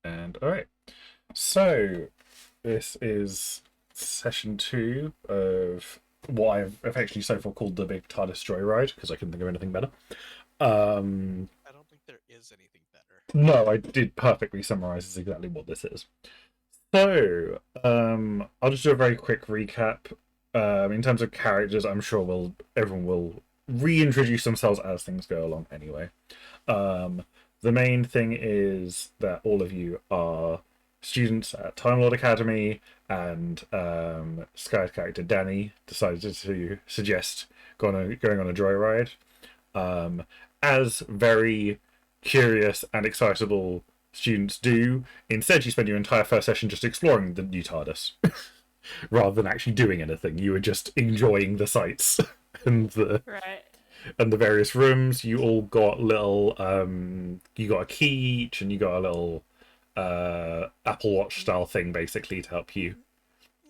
And alright. So, this is session 2 of what I've effectively so far called the Big TARDIS Joyride, because I couldn't think of anything better. I don't think there is anything better. No, I did perfectly summarize exactly what this is. So, I'll just do a very quick recap. In terms of characters, I'm sure everyone will reintroduce themselves as things go along anyway. The main thing is that all of you are students at Time Lord Academy, and Sky's character Danny decided to suggest going on a joyride. As very curious and excitable students do, instead you spend your entire first session just exploring the new TARDIS. Rather than actually doing anything. You were just enjoying the sights and the various rooms. You all got little you got a key each, and you got a little Apple Watch style thing basically to help you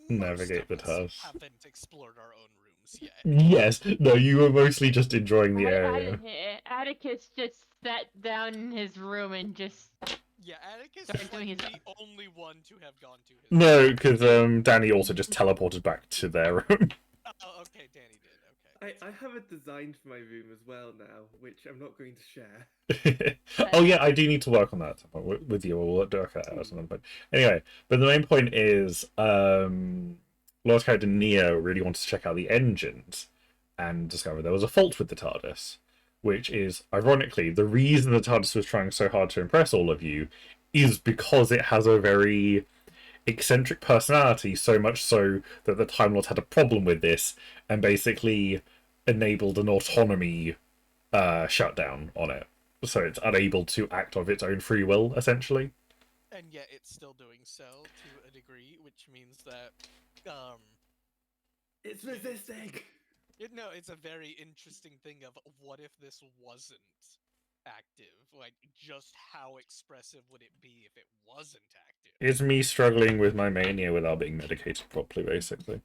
navigate the TARDIS. Haven't explored our own rooms yet. Yes, no, you were mostly just enjoying the area. Atticus just sat down in his room and just Atticus started is doing like his... the only one to have gone to his No, because Danny also just teleported back to their room. Oh, okay, Danny did, okay. I have a design for my room as well now, which I'm not going to share. Oh yeah, I do need to work on that with you. We'll work that out at some point. Anyway, but the main point is, Lord's character Neo really wanted to check out the engines and discover there was a fault with the TARDIS, which is, ironically, the reason the TARDIS was trying so hard to impress all of you is because it has a very eccentric personality, so much so that the Time Lord had a problem with this and basically enabled an autonomy shutdown on it. So it's unable to act of its own free will, essentially. And yet it's still doing so to a degree, which means that, It's resisting! It's a very interesting thing of what if this wasn't active? Like, just how expressive would it be if it wasn't active? It's me struggling with my mania without being medicated properly, basically.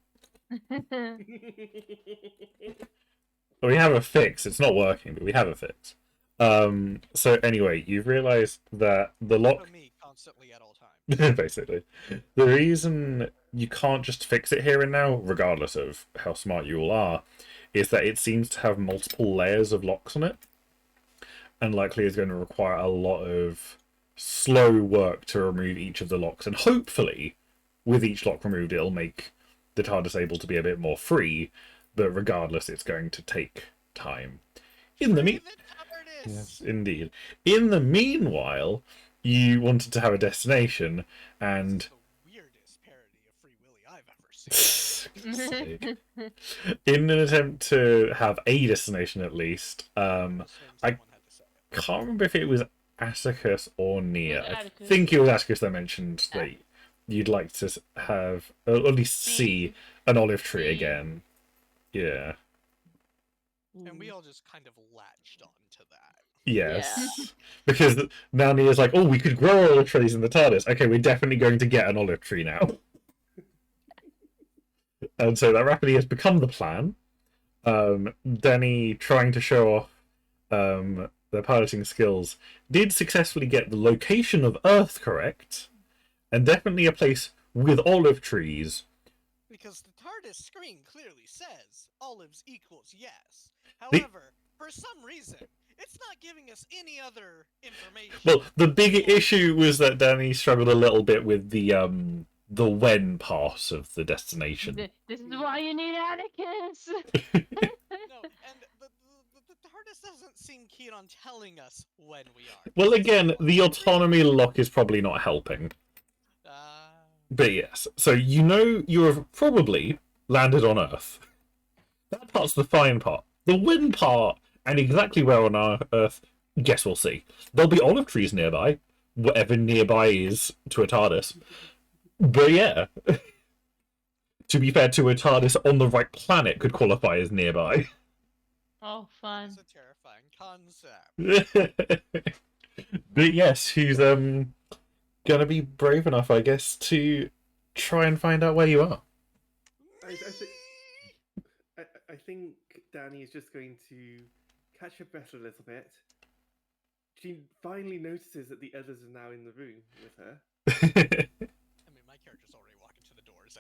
We have a fix. It's not working, but we have a fix. So anyway, you've realised that the lock... For me, constantly at all times. Basically. The reason you can't just fix it here and now, regardless of how smart you all are, is that it seems to have multiple layers of locks on it. And likely is going to require a lot of slow work to remove each of the locks. And hopefully, with each lock removed, it'll make the TARDIS able to be a bit more free. But regardless, it's going to take time. Yes, indeed. In the meanwhile, you wanted to have a destination, and... This is the weirdest parody of Free Willy I've ever seen. In an attempt to have a destination at least, I can't remember if it was Atticus or Nia. I think it was Atticus that mentioned that you'd like to have, or at least see, an olive tree again. Yeah. And we all just kind of latched onto that. Yes. Yeah. Because now Nia's like, oh, we could grow olive trees in the TARDIS. Okay, we're definitely going to get an olive tree now. And so that rapidly has become the plan. Danny, trying to show off their piloting skills, did successfully get the location of Earth correct, and definitely a place with olive trees. Because the TARDIS screen clearly says olives equals yes. However, for some reason, it's not giving us any other information. Well, the bigger issue was that Danny struggled a little bit with the when part of the destination. This is why you need Atticus! No, and the TARDIS doesn't seem keen on telling us when we are. Well, again, the autonomy lock is probably not helping. But yes, so you have probably landed on Earth. That part's the fine part. The when part, and exactly where on our Earth, guess we'll see. There'll be olive trees nearby, whatever nearby is to a TARDIS. But yeah, to be fair, to a TARDIS on the right planet could qualify as nearby. Oh, fun. It's a terrifying concept. But yes, who's gonna be brave enough, I guess, to try and find out where you are? I think Danny is just going to catch her breath a little bit, she finally notices that the others are now in the room with her. I mean, my character's already walking to the doors.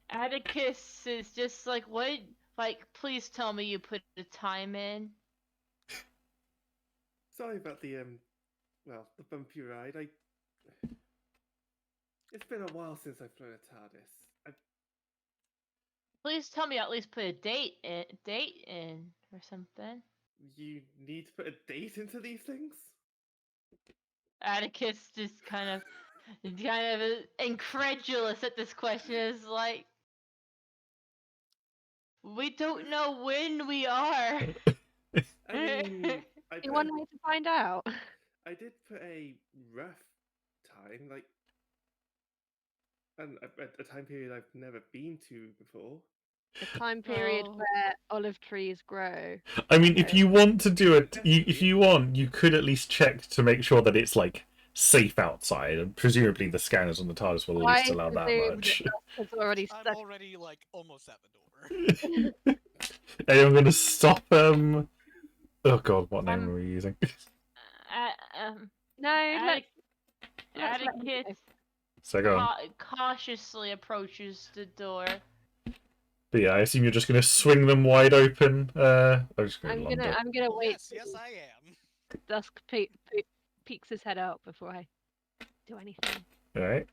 Atticus is just like, what? Like, please tell me you put the time in. Sorry about the the bumpy ride. It's been a while since I've flown a TARDIS. Please tell me at least put a date in or something. You need to put a date into these things? Atticus just kind of incredulous at this question. Is like, we don't know when we are. I mean, You want me to find out? I did put a rough time, like, and a time period I've never been to before. A time period Oh. where olive trees grow. I mean, if you want to do it, if you want, you could at least check to make sure that it's like safe outside, and presumably the scanners on the TARDIS will at least allow that presume much. It's already I'm stuck. already like almost at the door. Hey, I'm gonna stop. Oh god, what name are we using? No, let's let him Atticus go. So go on. cautiously approaches the door. But yeah, I assume you're just gonna swing them wide open. I'm just gonna I'm gonna wait. Yes, I am. Dusk peeks his head out before I do anything. All right.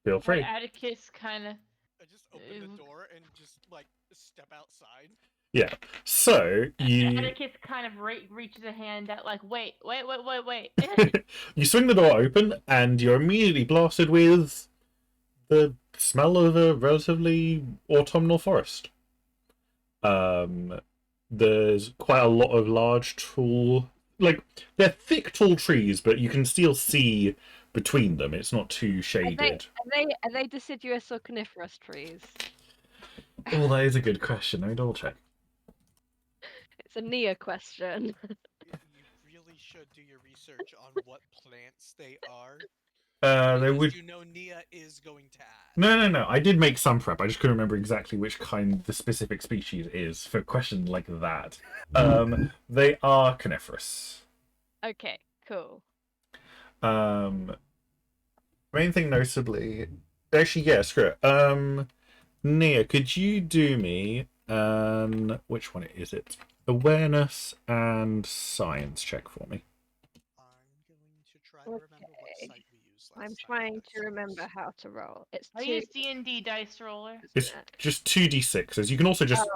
Feel free. Atticus kind of. I just open the door and just like step outside. Yeah. So you Atticus kind of reaches a hand out, like, wait. you swing the door open, and you're immediately blasted with the smell of a relatively autumnal forest. There's quite a lot of large tall, like they're thick tall trees, but you can still see between them. It's not too shaded. Are they deciduous or coniferous trees? Oh, that is a good question. Let me double check. It's a Nia question. You really should do your research on what plants they are. They Because would. you know Nia is going to ask. No. I did make some prep. I just couldn't remember exactly which kind the specific species is for a question like that. They are coniferous. Okay, cool. Main thing notably, actually, yeah, screw it. Nia, could you do me which one is it? Awareness and science check for me. I'm going to try to remember what Okay. site we used last I'm time. trying to remember how to roll. It's I two. use D&D dice roller. It's just 2d6s. You can also just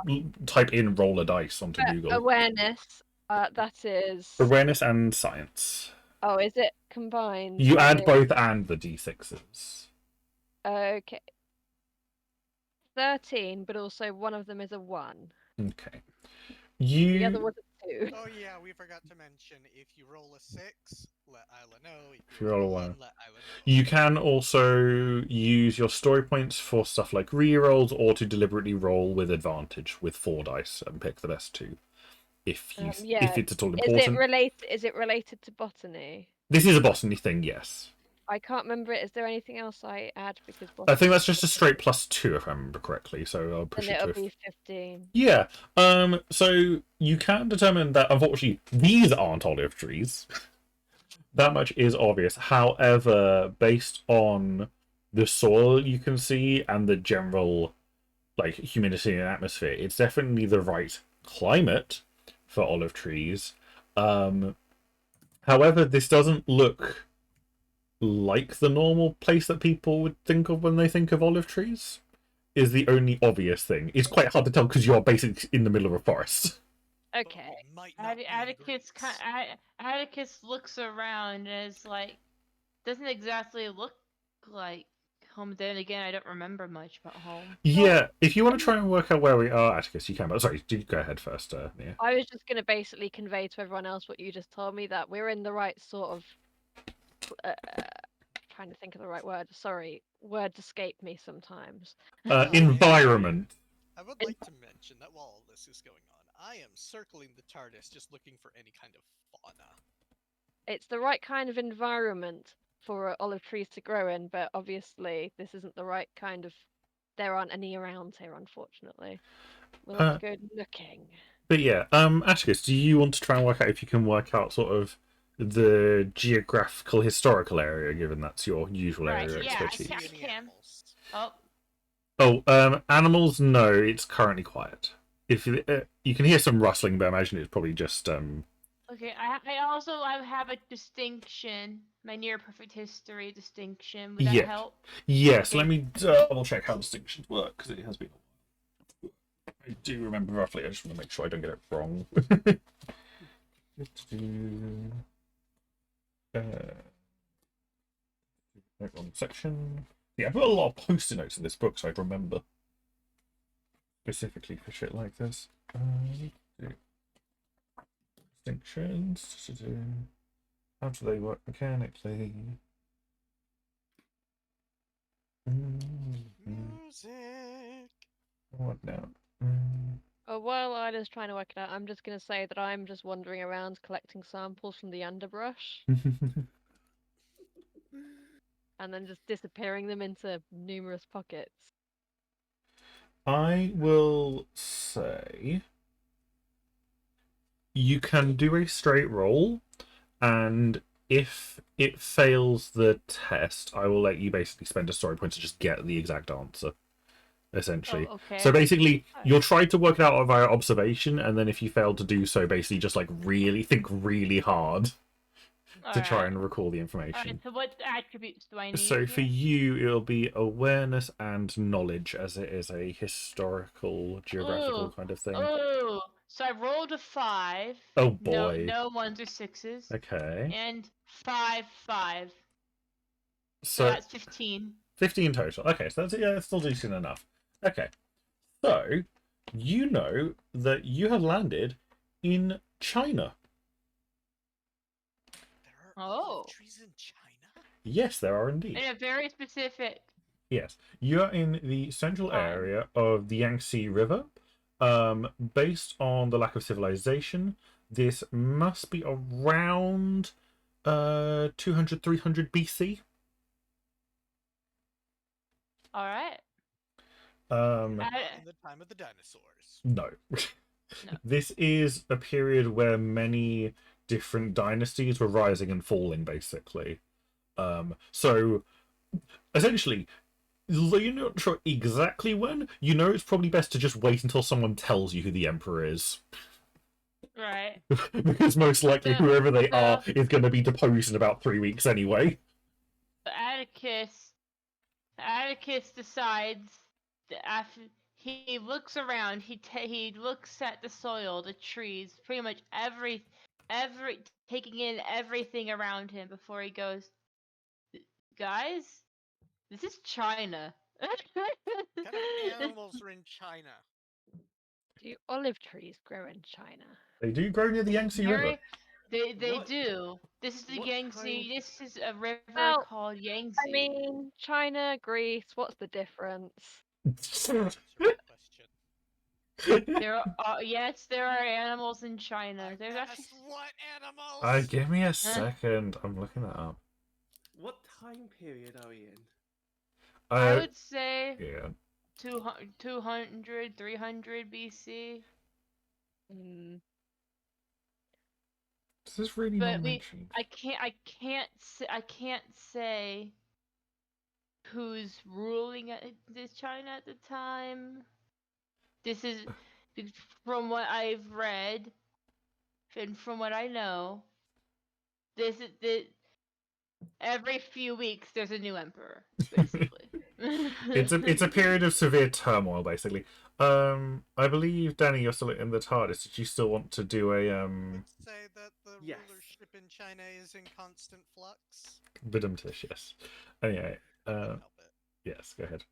type in roller dice onto Google. Awareness. That is. Awareness and science. Oh, is it combined? You add both and the d6s. Okay. 13, but also one of them is a 1. Okay. The other was a 2. Oh yeah, we forgot to mention if you roll a 6, let Isla know. If you roll a 1. Let Isla know. You can also use your story points for stuff like rerolls or to deliberately roll with advantage with 4 dice and pick the best 2. If it's at all important. Is it related to botany? This is a botany thing, yes. I can't remember it. Is there anything else I add because I think that's just a straight +2 if I remember correctly, so I'll push then it to it'll be 15. Yeah. So you can determine that unfortunately these aren't olive trees. That much is obvious. However, based on the soil you can see and the general like humidity and atmosphere, it's definitely the right climate for olive trees. However, this doesn't look like the normal place that people would think of when they think of olive trees. Is the only obvious thing. It's quite hard to tell because you are basically in the middle of a forest. Okay. Atticus looks around and is like, doesn't exactly look like home. Then again, I don't remember much about home. Yeah, if you want to try and work out where we are, Atticus, you can. But sorry, you go ahead first, Nia. I was just going to basically convey to everyone else what you just told me, that we're in the right sort of. Trying to think of the right word. Sorry, words escape me sometimes. Environment. I would like to mention that while all this is going on, I am circling the TARDIS just looking for any kind of fauna. It's the right kind of environment for olive trees to grow in, but obviously this isn't the right kind of. There aren't any around here, unfortunately. We'll have to go looking. But yeah, Atticus, do you want to try and work out if you can work out sort of the geographical historical area, given that's your usual Right, area of yeah, I expertise? can- See any animals? Oh, Oh, animals, no, it's currently quiet. If you can hear some rustling, but I imagine it's probably just okay. I have a distinction. My near perfect history distinction. Would that Yeah. help? Yes. Okay. Let me double check how distinctions work because it has been. I do remember roughly. I just want to make sure I don't get it wrong. Wrong section. Yeah, I put a lot of post-it notes in this book, so I'd remember specifically for shit like this. Distinctions. How do they work mechanically? Music. What now? While Ida's trying to work it out, I'm just going to say that I'm just wandering around collecting samples from the underbrush and then just disappearing them into numerous pockets. I will say you can do a straight roll, and if it fails the test, I will let you basically spend a story point to just get the exact answer, essentially. Oh, okay. So basically, Alright. you'll try to work it out via observation, and then if you fail to do so, basically just like really think really hard to try Alright. and recall the information. Alright, so what attributes do I need? So for here? you, it'll be awareness and knowledge, as it is a historical, geographical Ooh, kind of thing. Oh, so I rolled a 5. Oh No, boy. no 1s or 6s. Okay. And 5, 5. So So that's 15. 15 total. Okay, so that's, yeah, it's still decent enough. Okay. So you know that you have landed in China. There are Oh. olive trees in China? Yes, there are indeed. And a very specific. Yes, you are in the central Fine. area of the Yangtze River. Based on the lack of civilization, this must be around 200, 300 BC. Alright. Um, In the time of the dinosaurs. no. No. This is a period where many different dynasties were rising and falling, basically. So essentially, you're not sure exactly when. You know it's probably best to just wait until someone tells you who the emperor is. Right. Because most likely So- whoever they so- are is going to be deposed in about 3 weeks anyway. But Atticus decides that after he looks around, he looks at the soil, the trees, pretty much every taking in everything around him before he goes, guys, this is China. What kind of animals are in China? Do olive trees grow in China? They do grow near the Yangtze River. They What- do. This is the what Yangtze. kind- This is a river Well, called Yangtze. I mean, China, Greece, what's the difference? That's a good question. There are yes, there are animals in China. I There's actually asked what animals? Give me a second. I'm looking that up. What time period are we in? I would say Yeah. 200, 300 BC. Hmm. Does this really But not we- mention? I can't say who's ruling this China at the time. This is from what I've read and from what I know. This is every few weeks there's a new emperor, basically. It's a period of severe turmoil, basically. I believe Danny, you're still in the TARDIS. Did you still want to do a Let's say that the Yes. rulership in China is in constant flux. Bidumtish? Yes. Anyway, Can't help it. yes, go ahead.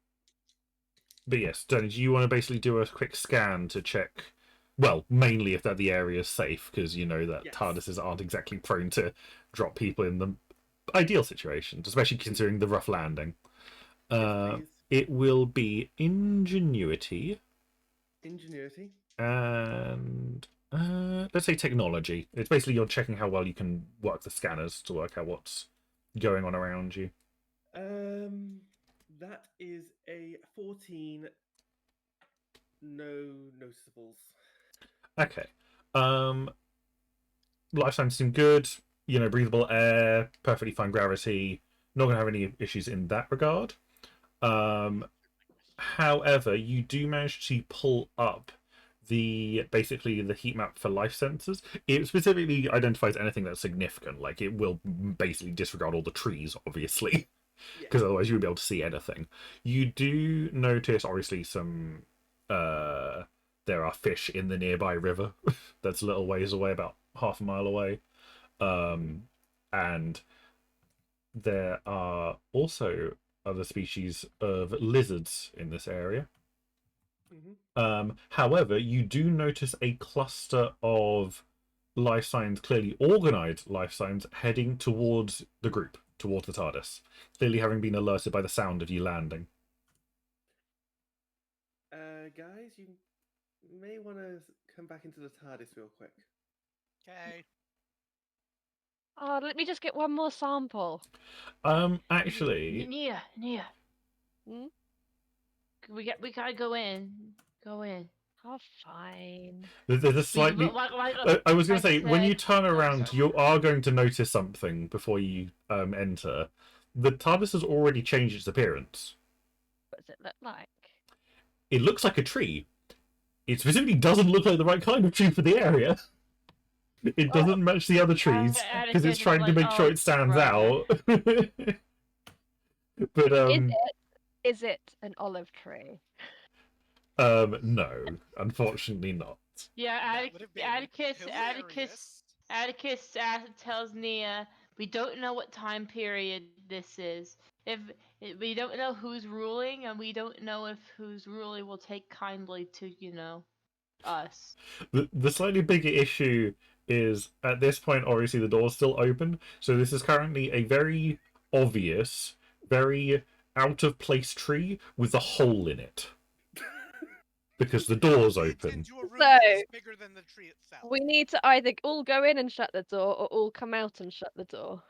But yes, Danny, do you want to basically do a quick scan to check? Well, mainly if that the area is safe, because you know that Yes. TARDISes aren't exactly prone to drop people in the ideal situations, especially considering the rough landing. Please. It will be ingenuity Ingenuity. and let's say technology. It's basically you're checking how well you can work the scanners to work out what's going on around you. That is a 14. No noticeables. Okay. Life signs seem good. Breathable air, perfectly fine gravity. Not going to have any issues in that regard. However, you do manage to pull up basically the heat map for life sensors. It specifically identifies anything that's significant. Like it will basically disregard all the trees, obviously, Yeah. because otherwise you would be able to see anything. You do notice, obviously, some there are fish in the nearby river. That's a little ways away, about half a mile away. And there are also other species of lizards in this area. However, you do notice a cluster of life signs, clearly organized life signs, heading towards the group, towards the TARDIS, clearly having been alerted by the sound of you landing. Guys, you may want to come back into the TARDIS real quick. Okay. Oh, let me just get one more sample. Actually, Nia. Hmm? We gotta go in. Go in. Oh, fine. there's a slightly. I was going to say, when you turn around, sorry. you are going to notice something before you enter. The TARDIS has already changed its appearance. What does it look like? It looks like a tree. It specifically doesn't look like the right kind of tree for the area. It doesn't match the other trees because it's trying to make sure it stands out. But Is it an olive tree? no, unfortunately not. Yeah, That would have been hilarious. Atticus tells Nia, we don't know what time period this is. If we don't know who's ruling, and we don't know if who's ruling will take kindly to, us. The slightly bigger issue is at this point, obviously, the door's still open, so this is currently a very obvious, very out of place tree with a hole in it. Because the door's Leads open. into a room So- that is bigger than the tree itself. We need to either all go in and shut the door, or all come out and shut the door.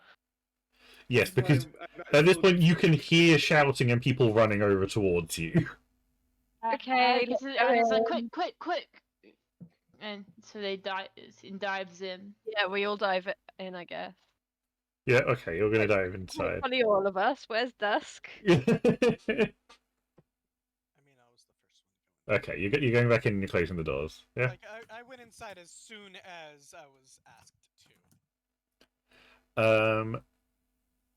Yes, because at this point you can hear shouting and people running over towards you. Okay, Atticus let's is go like, in. quick! And so they dives in. Yeah, we all dive in, I guess. Yeah, okay, you're gonna dive inside. Funny, all of us. Where's Dusk? I mean, I was the first one to go in. Okay, you're going back in and you're closing the doors. Yeah. Like, I went inside as soon as I was asked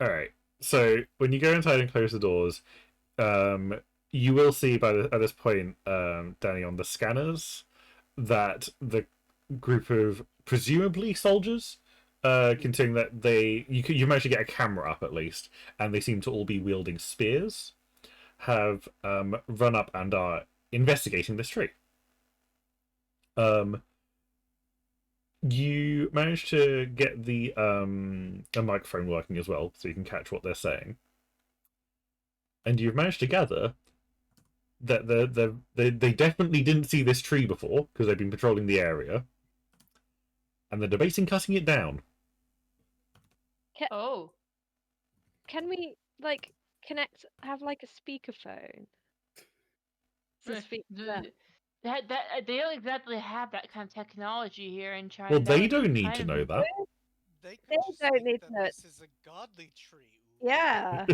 All right. So when you go inside and close the doors, you will see at this point, Danny, on the scanners, that the group of presumably soldiers, considering that you managed to get a camera up at least, and they seem to all be wielding spears, have run up and are investigating this tree. You managed to get the a microphone working as well, so you can catch what they're saying. And you've managed to gather that they definitely didn't see this tree before because they've been patrolling the area, and they're debating cutting it down. Oh. Can we have like a speakerphone? To speak to them? They don't exactly have that kind of technology here in China. Well, That they would be don't need kind to of know that. They They could just don't think need that to know it. this is a godly tree. Yeah.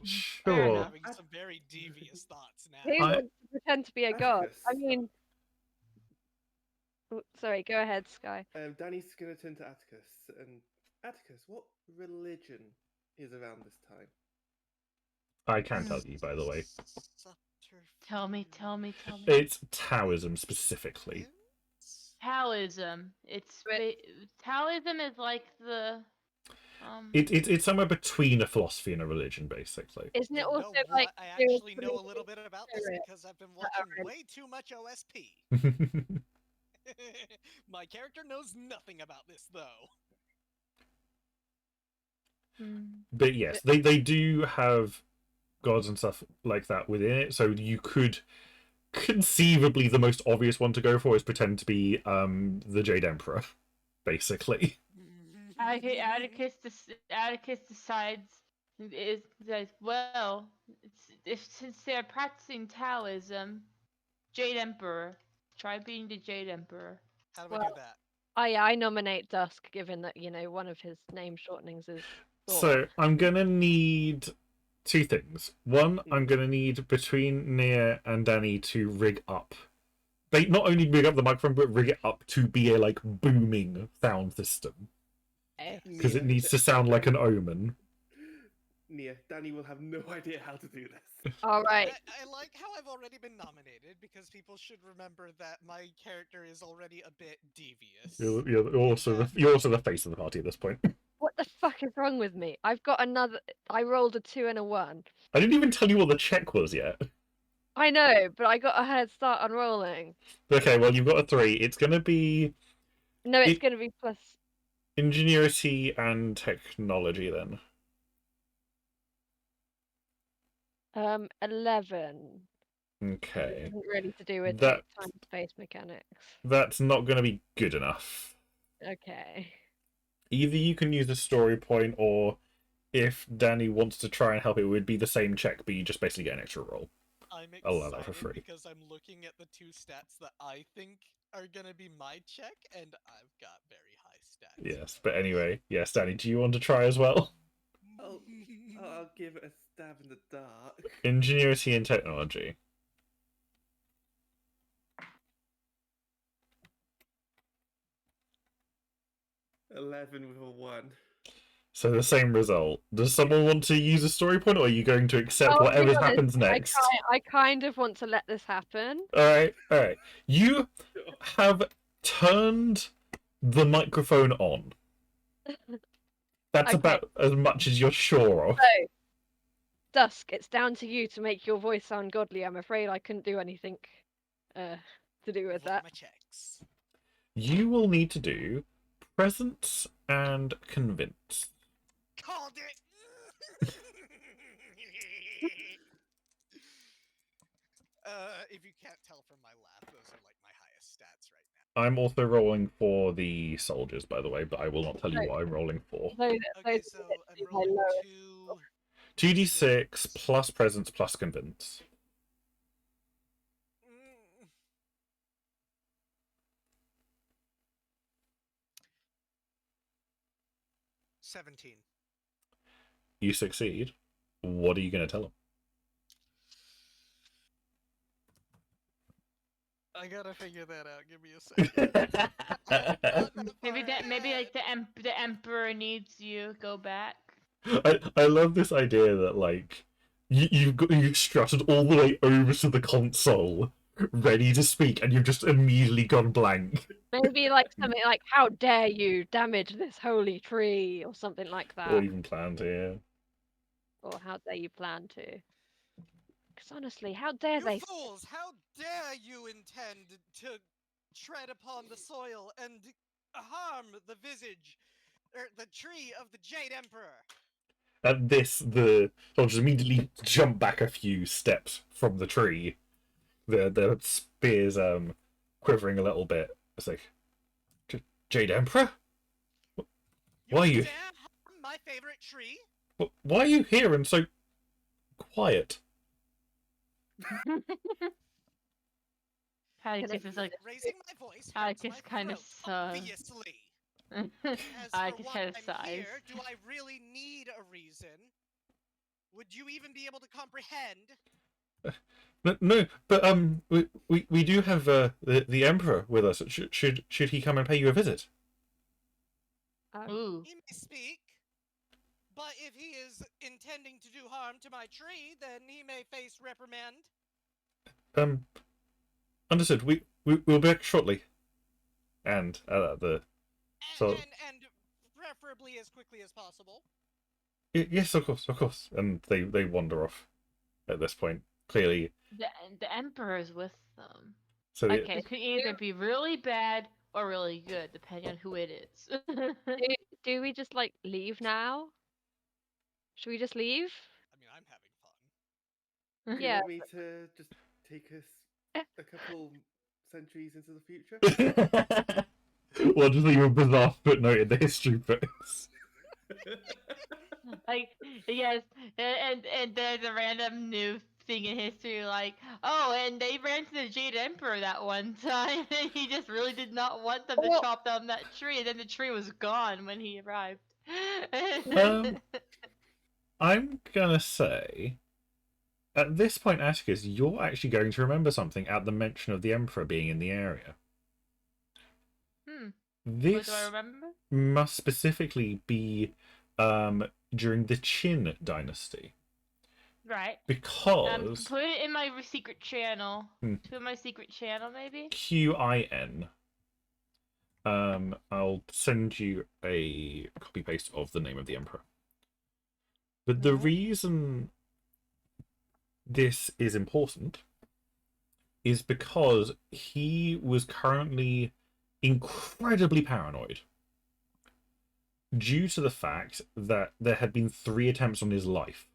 Sure. enough. Having some very devious thoughts now. Who wants to pretend to be a god? I Atticus. mean, sorry. Go ahead, Sky. Danny's going to turn to Atticus. And Atticus, what religion is around this time? I can tell you, by the way. Tell me. It's Taoism specifically. Taoism. Taoism is like the It's somewhere between a philosophy and a religion, basically. Isn't it You also know what? like? I to do with actually know a little bit about this spirit? because I've been watching way too much OSP. My character knows nothing about this though. But yes, they do have gods and stuff like that within it, so you could conceivably, the most obvious one to go for is pretend to be the Jade Emperor, basically. Atticus decides well, since they're practicing Taoism, Jade Emperor, Try being the Jade Emperor. How do I Well, do that? I nominate Dusk, given that one of his name shortenings is Thor. So I'm gonna need two things. One, I'm Mm. gonna need between Nia and Danny to rig up. They not only rig up the microphone, but rig it up to be a like booming sound system Okay. because it Nia. needs to sound like an omen. Nia, Danny will have no idea how to do this. All right. I like how I've already been nominated because people should remember that my character is already a bit devious. You're also the face of the party at this point. What the fuck is wrong with me? I've got another. I rolled a 2 and a 1. I didn't even tell you what the check was yet. I know, but I got a head start on rolling. Okay, well you've got a 3. It's gonna be No, it's It- going to be plus. ingenuity and technology then. 11. Okay, Isn't really to do with That- time space mechanics. that's not gonna be good enough. Okay. Either you can use a story point, or if Danny wants to try and help, it would be the same check, but you just basically get an extra roll. I'm I'll allow that excited for free. because I'm looking at the two stats that I think are gonna be my check, and I've got very high stats. Yes, but anyway, yes, Danny, do you want to try as well? I'll give it a stab in the dark. Ingenuity and technology. 11 with a 1. So the same result. Does someone want to use a story point, or are you going to accept I'll be whatever honest, happens next? I kind of want to let this happen. All right. You have turned the microphone on. That's Okay. about as much as you're sure of. So, Dusk, it's down to you to make your voice sound godly. I'm afraid I couldn't do anything to do with What are that. my checks? You will need to do presence and convince. Called it. If you can't tell from my laugh, those are like my highest stats right now. I'm also rolling for the soldiers, by the way, but I will not tell you what I'm rolling for. So, Okay, so I'm is my rolling lowest. 2d6 plus presence plus convince. Mm. $17. You succeed. What are you going to tell them? I gotta figure that out. Give me a second. Maybe like the Emperor needs you. Go back. I love this idea that like you've strutted all the way over to the console, ready to speak, and you've just immediately gone blank. Maybe like something like, "How dare you damage this holy tree," or something like that. Or even planned here. Or how dare you plan to? Because honestly, how dare You they? fools! How dare you intend to tread upon the soil and harm the visage, the tree of the Jade Emperor? At this, the soldiers immediately jump back a few steps from the tree. The spears quivering a little bit. It's like, Jade Emperor? Why are you? dare harm my favorite tree? Why are you here and so quiet? Alex is like. Raising my voice Alex hurts is my kind of throat, obviously. As Alex for is why kind of I'm sighs. here, do I really need a reason? Would you even be able to comprehend? No, but we do have the Emperor with us. Should he come and pay you a visit? Ooh. He may speak, but if he is intending to do harm to my tree, then he may face reprimand. Understood. We'll be back shortly. And So- And preferably as quickly as possible. yes, of course. And they wander off at this point. Clearly, The Emperor's with them. so the, Okay, it could either be really bad or really good, depending on who it is. Do we just like leave now? Should we just leave? I mean, I'm having fun. Do you Yeah. want me to just take us a couple centuries into the future? Well, just leave a bizarre footnote in the history books. Like, yes, and there's a random new thing in history, like, oh, and they ran to the Jade Emperor that one time, and he just really did not want them to Well- chop down that tree, and then the tree was gone when he arrived. Um, I'm gonna say, at this point, Atticus, you're actually going to remember something at the mention of the Emperor being in the area. What This do I remember? must specifically be during the Qin dynasty. Right. Because Put it in my secret channel. Hmm. Put it in my secret channel, maybe? QIN. I'll send you a copy paste of the name of the Emperor. But the Right. reason this is important is because he was currently incredibly paranoid due to the fact that there had been 3 attempts on his life.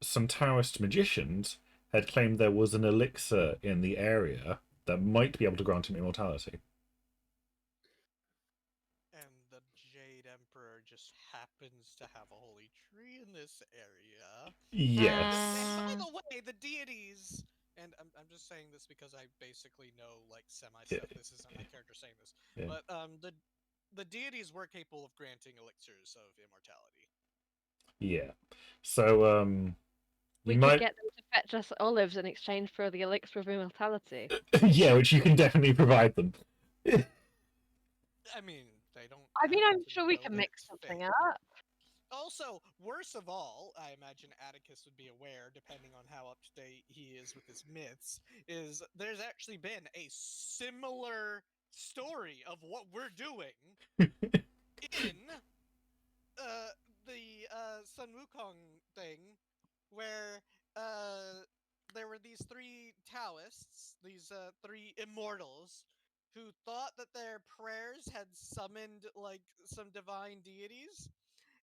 Some Taoist magicians had claimed there was an elixir in the area that might be able to grant him immortality. And the Jade Emperor just happens to have a holy tree in this area. Yes. And by the way, the deities, and I'm just saying this because I basically know like semi stuff. This isn't my character saying this, Yeah. but the deities were capable of granting elixirs of immortality. Yeah. So We you could might get them to fetch us olives in exchange for the elixir of immortality. yeah, which you can definitely provide them. I mean, they don't. I mean, happen I'm to sure we know can that mix it's something fake. up. Also, worse of all, I imagine Atticus would be aware, depending on how up to date he is with his myths, is there's actually been a similar story of what we're doing in the Sun Wukong thing, where there were these 3 Taoists, these 3 immortals, who thought that their prayers had summoned like some divine deities,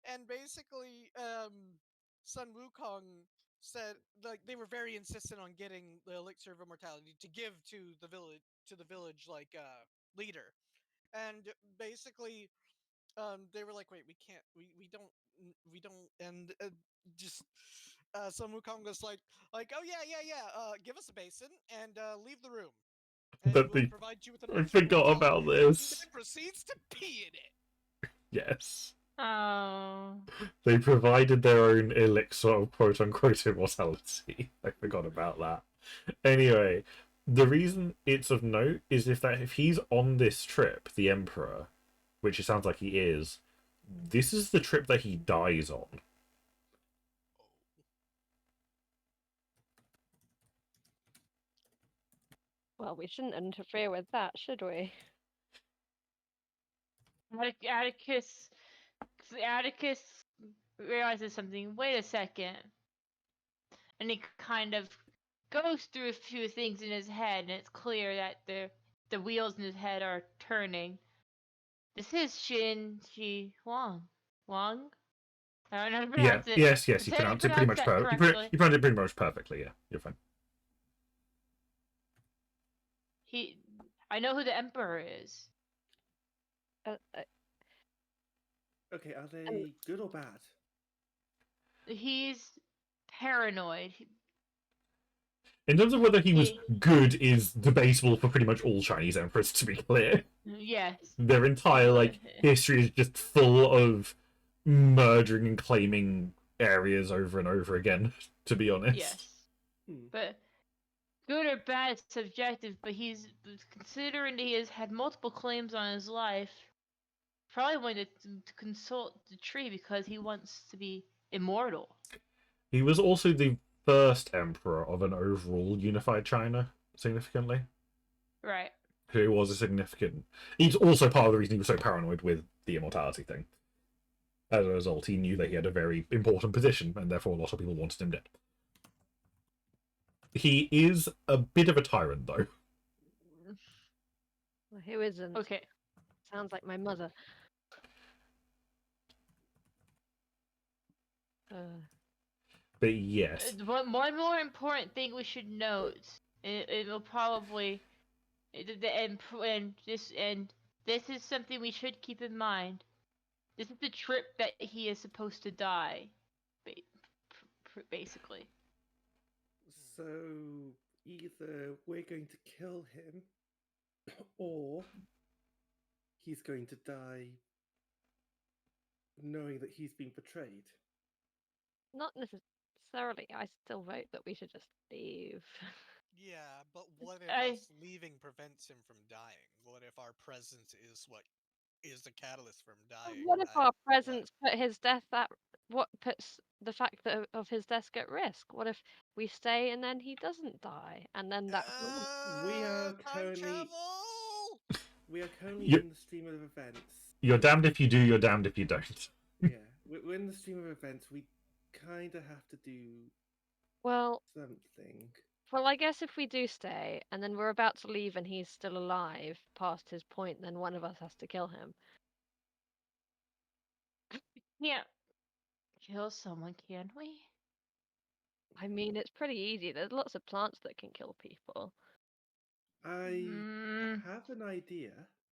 and basically Sun Wukong said like they were very insistent on getting the elixir of immortality to give to the village like leader, and basically they were like, wait, we can't, we don't, and just Sun Wukong was like, oh yeah, give us a basin and leave the room, and But we'll the provide you with an I elixir of forgot immortality. about And this. then proceeds to pee in it. Yes. Oh. They provided their own elixir of quote unquote immortality. I forgot about that. Anyway, the reason it's of note is if he's on this trip, the Emperor, which it sounds like he is, this is the trip that he dies on. Well, we shouldn't interfere with that, should we? Atticus realizes something. Wait a second. And he kind of goes through a few things in his head, and it's clear that the wheels in his head are turning. This is Shin Ji Huang. Wang? I don't know how to Yeah, pronounce it. yes, you Say pronounced it pretty much that perfectly. correctly. You pronounced it pretty much perfectly. Yeah, you're fine. I know who the Emperor is. Uh, Okay, are they good or bad? He's paranoid. In terms of whether he was He- good is debatable for pretty much all Chinese emperors, to be clear. Yes. Their entire history is just full of murdering and claiming areas over and over again, to be honest. Yes. Hmm. But good or bad is subjective, but he's considering that he has had multiple claims on his life, probably wanted to consult the tree because he wants to be immortal. He was also the first emperor of an overall unified China, significantly. Right. Who was a significant... He's also part of the reason he was so paranoid with the immortality thing. As a result, he knew that he had a very important position, and therefore a lot of people wanted him dead. He is a bit of a tyrant, though. well, who isn't? Okay. Sounds like my mother. But yes. One more important thing we should note. It will probably and this is something we should keep in mind. This is the trip that he is supposed to die, basically. So either we're going to kill him, or he's going to die knowing that he's been betrayed. Not necessarily. I still vote that we should just leave. Yeah, but what if I- us leaving prevents him from dying? What if our presence is what is the catalyst for him dying? What if our presence put his death at what puts the fact that of his death at risk? What if we stay and then he doesn't die, and then that's We are time currently- travel! We are currently You- in the stream of events. You're damned if you do, you're damned if you don't. Yeah, we're in the stream of events. We kind of have to do well. something. Well, I guess if we do stay and then we're about to leave and he's still alive past his point, then one of us has to kill him. Can't kill someone, can we? I mean, it's pretty easy. There's lots of plants that can kill people. I Mm, have an idea.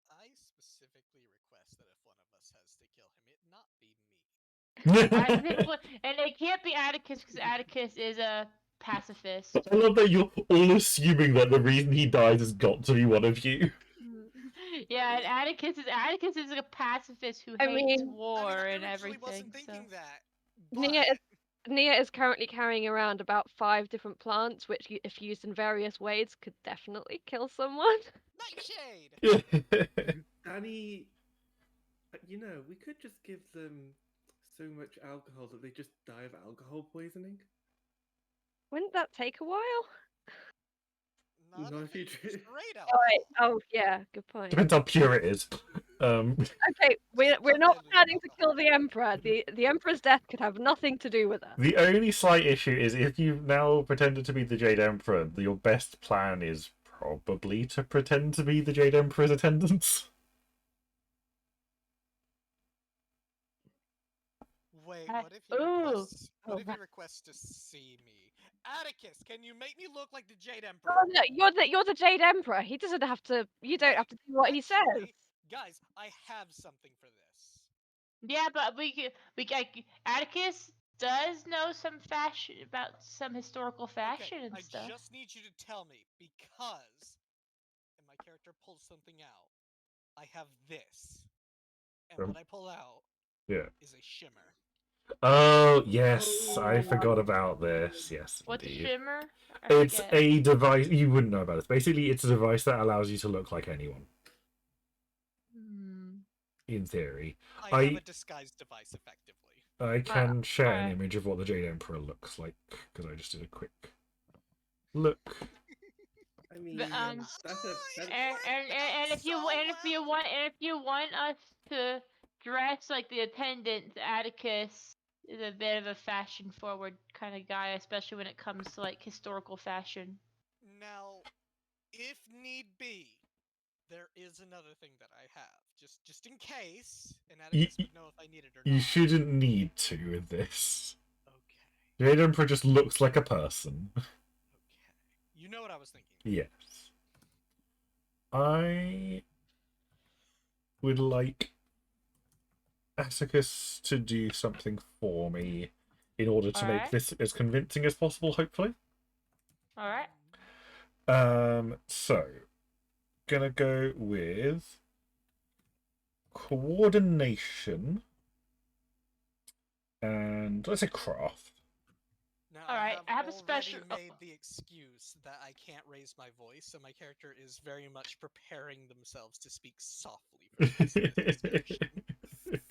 I specifically request that if one of us has to kill him, it not be me. I think, and it can't be Atticus because Atticus is a pacifist. I love that you're all assuming that the reason he dies has got to be one of you. Yeah, and Atticus is a pacifist who I hates mean- war I and originally everything. wasn't thinking So. that. Nia But Nia is currently carrying around about 5 different plants, which, if used in various ways, could definitely kill someone. Nightshade! Danny, we could just give them so much alcohol that they just die of alcohol poisoning. Wouldn't that take a while? Not Not if if you it's drink- straight Alright. alcohol. Oh, yeah. Good point. Depends how pure it is. Okay, we're not Deadly planning to alcohol. kill the Emperor. The Emperor's death could have nothing to do with us. The only slight issue is if you've now pretended to be the Jade Emperor, your best plan is probably to pretend to be the Jade Emperor's attendants. Wait, Uh, what if he ooh. requests? What Oh, if he that- requests to see me? Atticus, can you make me look like the Jade Oh, Emperor? no, you're the Jade Emperor. He doesn't have to. You don't have to do what he says. Actually, guys, I have something for this. Yeah, but Atticus does know some fashion about some historical fashion Okay, and I stuff. just need you to tell me because, and my character pulls something out. I have this, and what I pull out Yeah. is a shimmer. Oh, yes, I forgot about this. Yes, What's a indeed. shimmer? I It's forget. a device, you wouldn't know about this. Basically, it's a device that allows you to look like anyone, Hmm. in theory. I have I- a disguise device, effectively. I can share an alright. image of what the Jade Emperor looks like, because I just did a quick look. I mean, But, that's a that's, And if you want us to dress like the attendants, Atticus is a bit of a fashion forward kind of guy, especially when it comes to like historical fashion. Now, if need be, there is another thing that I have, just in case, and Atticus would know if I need it or You not. shouldn't need to with this. Okay. Jade Emperor just looks like a person. Okay. You know what I was thinking. Yes. I would like Atticus to do something for me in order to make Alright. this as convincing as possible, hopefully. All right. So gonna go with coordination and let's say craft. Now, Alright, I have a already special- made the excuse that I can't raise my voice, so my character is very much preparing themselves to speak softly for this discussion.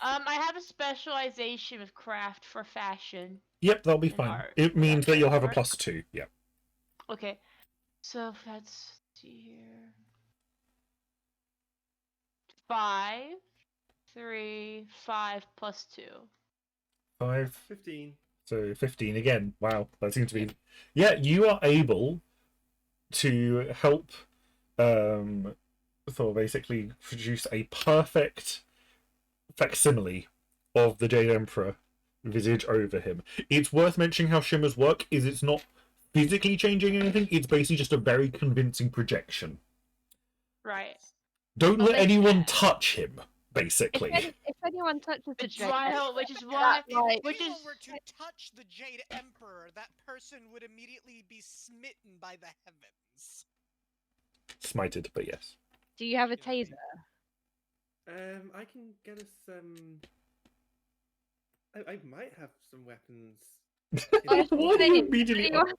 I have a specialization with craft for fashion. Yep, that'll be And fine. art. It Will means that that you'll have a work? +2. Yep. Okay, so let's see here. 5, 3, 5 plus 2. 5. 15. So 15 again. Wow, that seems to be. Yeah, you are able to help Thor basically produce a perfect facsimile of the Jade Emperor visage over him. It's worth mentioning how shimmers work is it's not physically changing anything, it's basically just a very convincing projection. Right. Don't Well, let they anyone can. touch him. basically. If anyone touches the Which Jade why, Emperor, which is If why, like- which anyone is were to touch the Jade Emperor, that person would immediately be smitten by the heavens. Smited, but yes. do you have a You know what I taser? mean? I can get us some. I might have some weapons. I Why do say, you if immediately? anyone-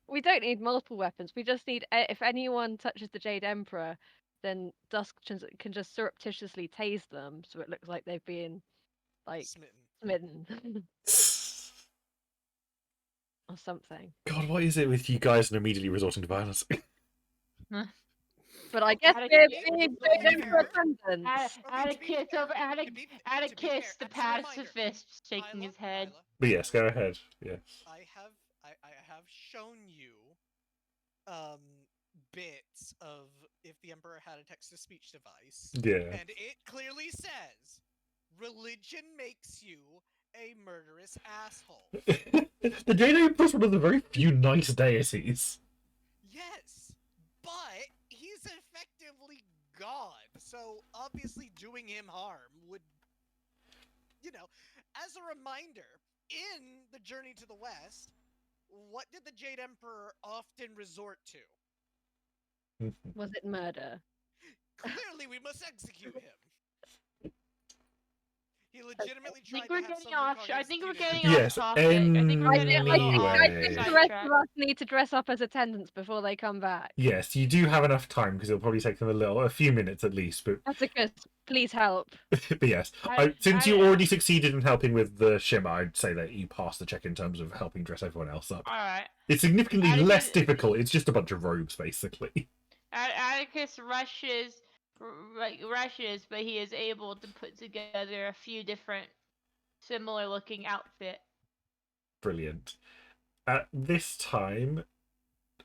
We don't need multiple weapons. We just need if anyone touches the Jade Emperor, then Dusk can just surreptitiously tase them, so it looks like they've been like Smitten. smitten or something. God, what is it with you guys and immediately resorting to violence? But I guess Add a we're kid- being to be Jade Emperor fair- attendants. add a to be kiss fair- over, add to be a to be kiss. fair, The as a reminder, pacifist shaking his head. Isla, But yes, go ahead. Yes. I have shown you bits of if the Emperor had a text-to-speech device, Yeah. and it clearly says religion makes you a murderous asshole. The Jade Emperor's one of the very few nice deities. Yes, but he's effectively God, so obviously doing him harm would, as a reminder, in the Journey to the West, what did the Jade Emperor often resort to? Was it murder? Clearly, we must execute him. He legitimately I tried think to we're have getting some off. Wukong I think we're executed. getting Yes, off topic. I think we're getting a little anyway. I think the rest sidetracked. of us need to dress up as attendants before they come back. Yes, you do have enough time because it'll probably take them a few minutes at least. But Atticus, please help. yes, since you already succeeded in helping with the shimmer, I'd say that you passed the check in terms of helping dress everyone else up. All right. It's significantly Atticus- less difficult. It's just a bunch of robes, basically. Atticus rushes, but he is able to put together a few different similar-looking outfits. Brilliant. At this time,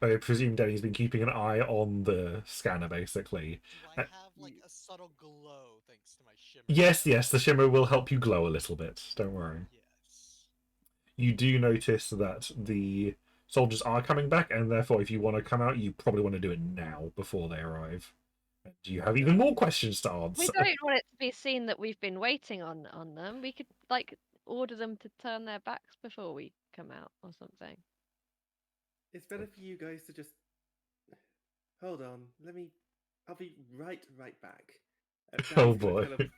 I presume Danny's been keeping an eye on the scanner, basically. Do I have like a subtle glow thanks to my shimmer? Yes, the shimmer will help you glow a little bit. Don't worry. Yes. You do notice that the soldiers are coming back, and therefore, if you want to come out, you probably want to do it now before they arrive. Do you have even more questions to We answer? don't want it to be seen that we've been waiting on them. We could order them to turn their backs before we come out or something. It's better for you guys to just hold on. I'll be right back. Oh, Danny's gonna boy.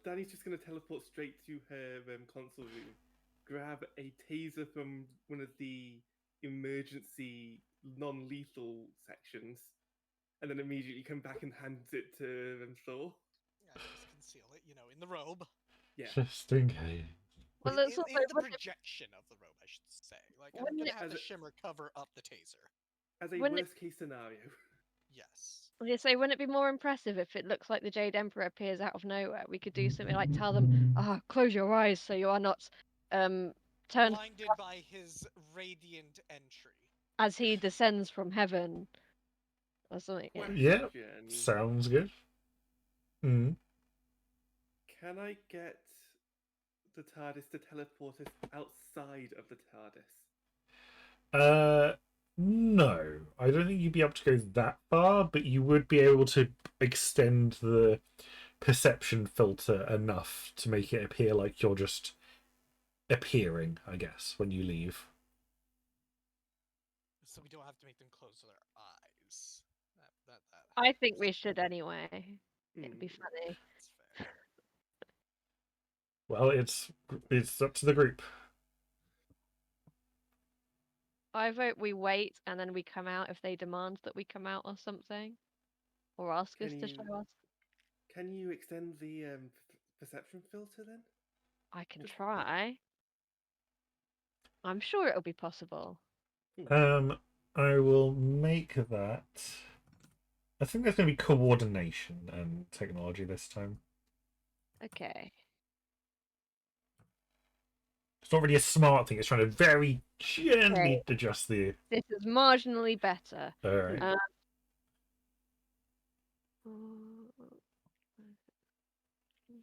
Danny's just gonna teleport straight to her console room, grab a taser from one of the emergency non-lethal sections, and then immediately come back and hand it to Thor. I just conceal it, in the robe. Yeah. Just in case. Well, in, that's in also the what if- projection of the robe, I should say. Like, I'm Wouldn't gonna it- have the As a- shimmer cover up the taser. As a Wouldn't it- worst case scenario. Yes. wouldn't it be more impressive if it looks like the Jade Emperor appears out of nowhere? We could do something like tell them, close your eyes so you are not turned Blinded by his radiant entry. as he descends from heaven or something. Yeah. Yeah. Question. Sounds good. Mm. Can I get the TARDIS to teleport us outside of the TARDIS? No. I don't think you'd be able to go that far, but you would be able to extend the perception filter enough to make it appear like you're just appearing, I guess, when you leave. So we don't have to make them close their eyes. That I think we should anyway. It'd be Hmm. funny. That's fair. Well, it's up to the group. I vote we wait and then we come out if they demand that we come out or something, or ask us Can to you- show us. Can you extend the perception filter then? I can just- try. I'm sure it'll be possible. I will make that. I think there's going to be coordination and technology this time. Okay. It's not really a smart thing. It's trying to very gently adjust the. This is marginally better. All right. Uh,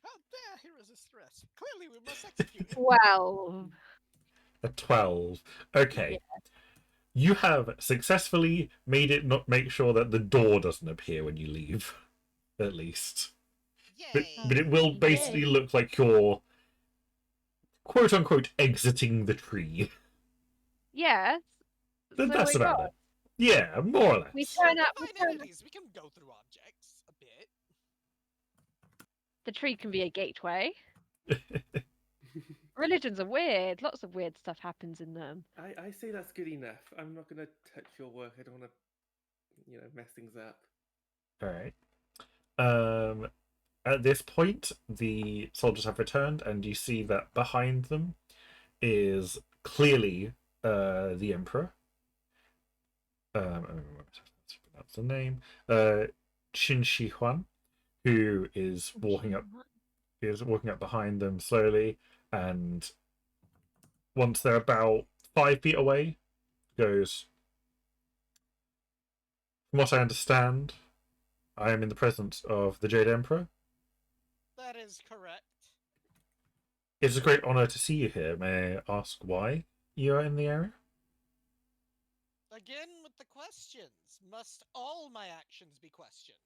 How dare he resist arrest? Clearly, we must execute him. 12. A 12. Okay. You have successfully made it not make sure that the door doesn't appear when you leave. at least. Yay! But it will basically look like you're quote unquote exiting the tree. Yeah. So That's we're about gone. it. Yeah, more or less. We turn up. Fine entities. We can go through objects a bit. The tree can be a gateway. Religions are weird. Lots of weird stuff happens in them. I say that's good enough. I'm not gonna touch your work. I don't want to, mess things up. All right. At this point, the soldiers have returned, and you see that behind them is clearly the Emperor. That's the name. Qin Shi Huan, who is walking up behind them slowly, and once they're about 5 feet away, goes, "From what I understand, I am in the presence of the Jade Emperor. That is correct. It's a great honor to see you here. May I ask why you are in the area?" Again with the questions. Must all my actions be questioned?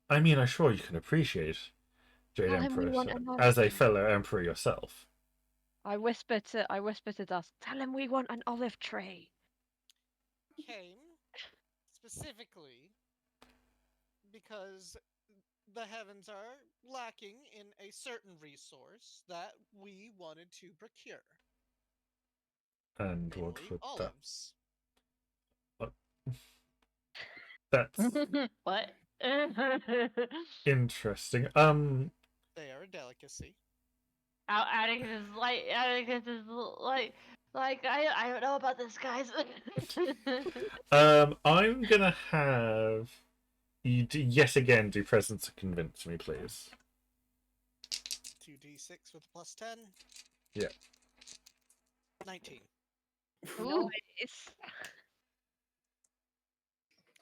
I mean, I'm sure you can appreciate Jade Tell him we Emperor want another as a tree. fellow emperor yourself. I whisper to Dusk. Tell him we want an olive tree. Came specifically because the heavens are lacking in a certain resource that we wanted to procure. And what Namely, would olives. that's What? interesting. They are a delicacy. Atticus is like I don't know about this, guys. I'm gonna have you yet again do presence to convince me, please. 2d6 with plus 10. Yeah. 19. Nice.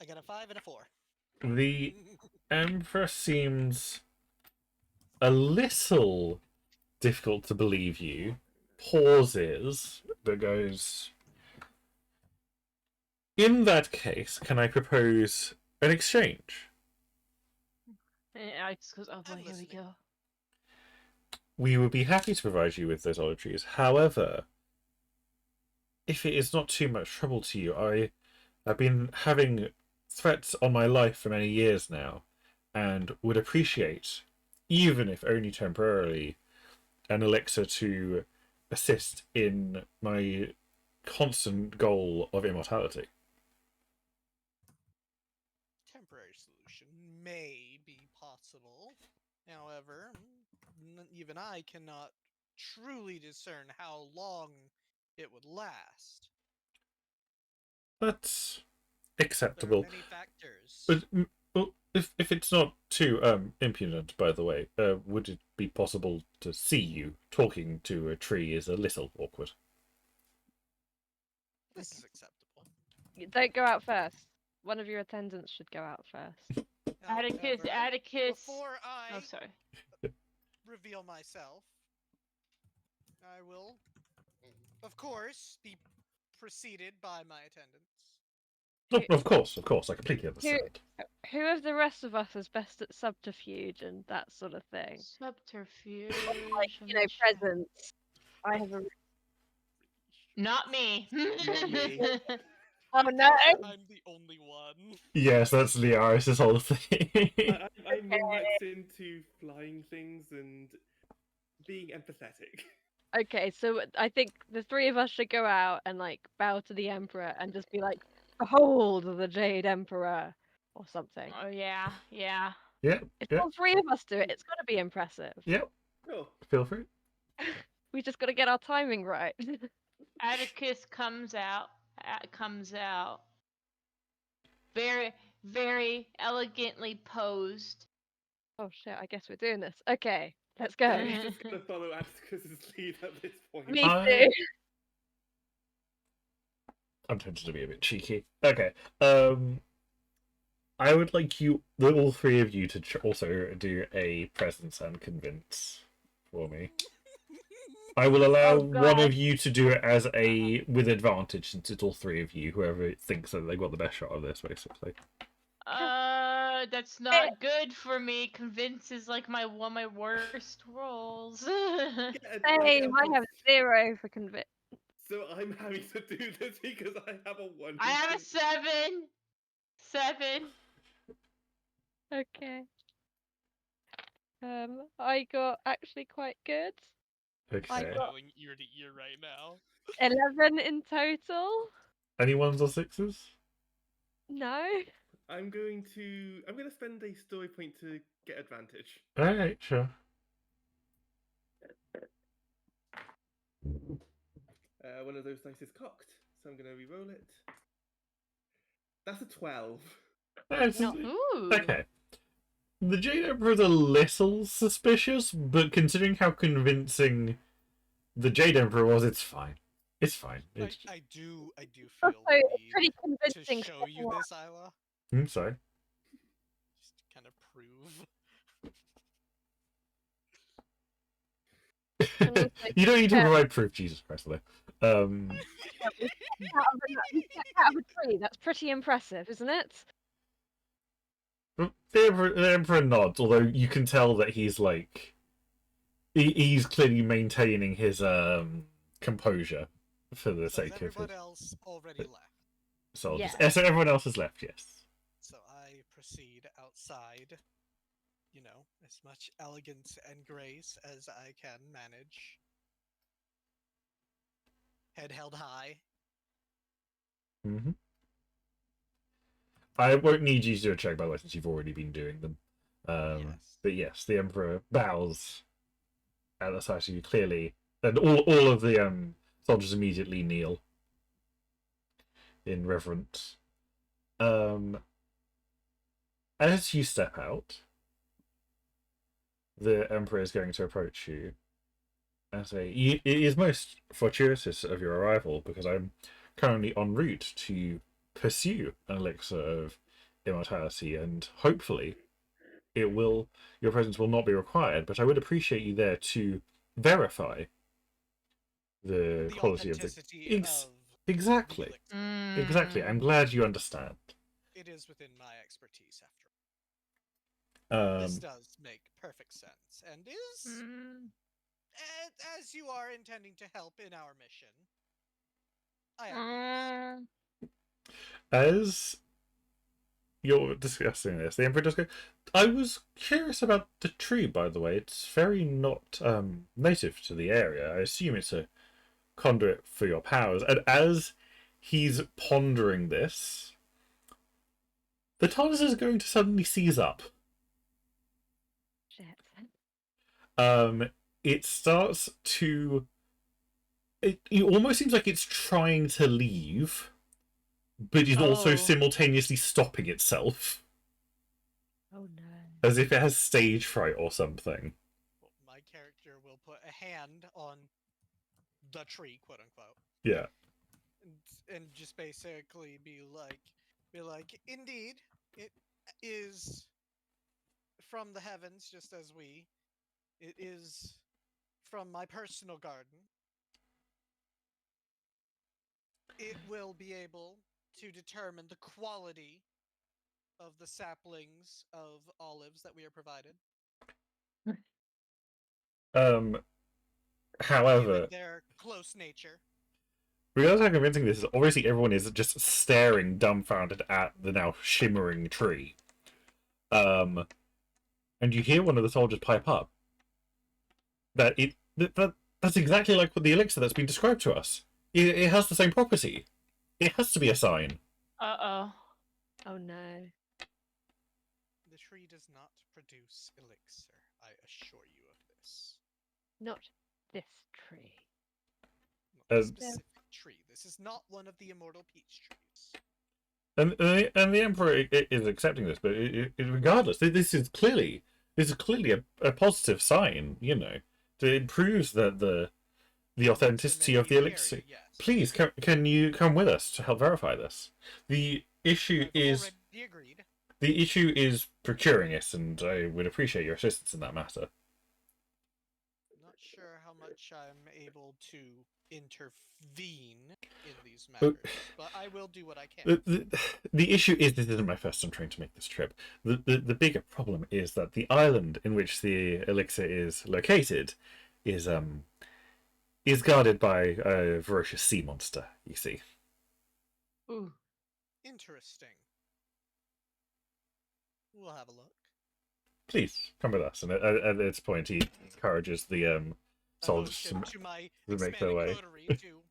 I got a 5 and a 4. The Emperor seems a little difficult to believe you. Pauses, but goes, "In that case, can I propose an exchange? And Atticus goes, oh boy, I'm here we listening. go. We would be happy to provide you with those olive trees. However, if it is not too much trouble to you, I have been having threats on my life for many years now, and would appreciate, even if only temporarily, an elixir to assist in my constant goal of immortality." Temporary solution may be possible. However, even I cannot truly discern how long it would last. That's There are acceptable. many factors. But, well, if it's not too impudent, by the way, would it be possible to see you talking to a tree is a little awkward? This is acceptable. Don't go out first. One of your attendants should go out first. Atticus, However, Atticus. Before I Oh, sorry. reveal myself, I will, of course, be preceded by my attendants. Oh, of course, I completely understand. Who of the rest of us is best at subterfuge and that sort of thing? Subterfuge. Like, presents. I have a. Not me. Not me. Oh no! I'm the only one. Yes, that's Liaris' whole thing. I'm relaxed into flying things and being empathetic. Okay, so I think the three of us should go out and like bow to the Emperor and just be like, "Behold the Jade Emperor," or something. Oh yeah. Yeah, If yeah, all three of us do it, it's got to be impressive. yeah. Oh, Feel free. We just got to get our timing right. Atticus comes out. Very, very elegantly posed. Oh shit! I guess we're doing this. Okay, let's go. I'm just gonna follow Atticus's lead at this point. Me I- too. I'm tempted to be a bit cheeky. Okay. I would like all three of you, to also do a presence and convince for me. I will allow Oh, one God. of you to do it as with advantage, since it's all three of you. Whoever thinks that they've got the best shot of this, basically. That's not good for me. Convince is like one of my worst rolls. Yeah, Same. I have 0 for convict. So I'm having to do this because I have a 1. I have a 7. 7. Okay. I got actually quite good. I Okay. got Going ear to ear right now. 11 in total. Any ones or sixes? No. I'm going to spend a story point to get advantage. Alright, sure. One of those dice is cocked, so I'm going to re-roll it. That's a 12. Not- Ooh. Okay. The Jade Emperor is a little suspicious, but considering how convincing the Jade Emperor was, it's fine. It's fine. It's... I do feel Also, the it's need pretty to convincing. show you this, Isla. I'm sorry. Just to kind of prove. And also, You don't need to yeah. provide proof, Jesus Christ, though. We stepped out of a tree. That's pretty impressive, isn't it? The Emperor nods, although you can tell that he's like... He's clearly maintaining his composure for the So has sake of everyone his else already left? soldiers. Yes. So everyone else has left, yes. So I proceed outside, you know, as much elegance and grace as I can manage. Head held high. Mm-hmm. I won't need you to do a check, by the way, since you've already been doing them. Yes. But yes, the Emperor bows at the sight of you clearly, and all of the soldiers immediately kneel in reverence. As you step out, the Emperor is going to approach you and say, "It is most fortuitous of your arrival, because I'm currently en route to pursue an elixir of immortality, and hopefully your presence will not be required, but I would appreciate you there to verify the quality of the... authenticity of Exactly. the elixir. Exactly. I'm glad you understand. It is within my expertise, after all. This does make perfect sense, and is, as you are intending to help in our mission, I acquiesce. As you're discussing this, the Emperor does go, I was curious about the tree, by the way. It's very not native to the area. I assume it's a conduit for your powers. And as he's pondering this, the TARDIS is going to suddenly seize up. Shit. It starts to... It almost seems like it's trying to leave, but is also Oh. simultaneously stopping itself. Oh no. As if it has stage fright or something. Well, my character will put a hand on the tree, quote unquote, Yeah. and just basically be like, indeed, it is from the heavens, just as it is from my personal garden. It will be able to determine the quality of the saplings of olives that we are provided. However, Given their close nature. realize how convincing this is. Obviously, everyone is just staring dumbfounded at the now shimmering tree. And you hear one of the soldiers pipe up. That's exactly like what the elixir that's been described to us. It has the same property. It has to be a sign. Uh-oh. Oh no. The tree does not produce elixir, I assure you of this. Not this tree. Not Um, this specific tree. This is not one of the immortal peach trees. And the Emperor is accepting this, but regardless, this is clearly a positive sign. You know, it proves that the authenticity of the elixir. Yes. Please, can you come with us to help verify this? The issue I've is already agreed. the issue is procuring it, and I would appreciate your assistance in that matter. Not sure how much I'm able to intervene in these Uh, matters, but I will do what I can. The issue is this isn't my first time trying to make this trip. The bigger problem is that the island in which the elixir is located is guarded by a ferocious sea monster, you see. Ooh. Interesting. We'll have a look. Please come with us. And at this point, he encourages the soldiers To my to make their expanded way. coterie to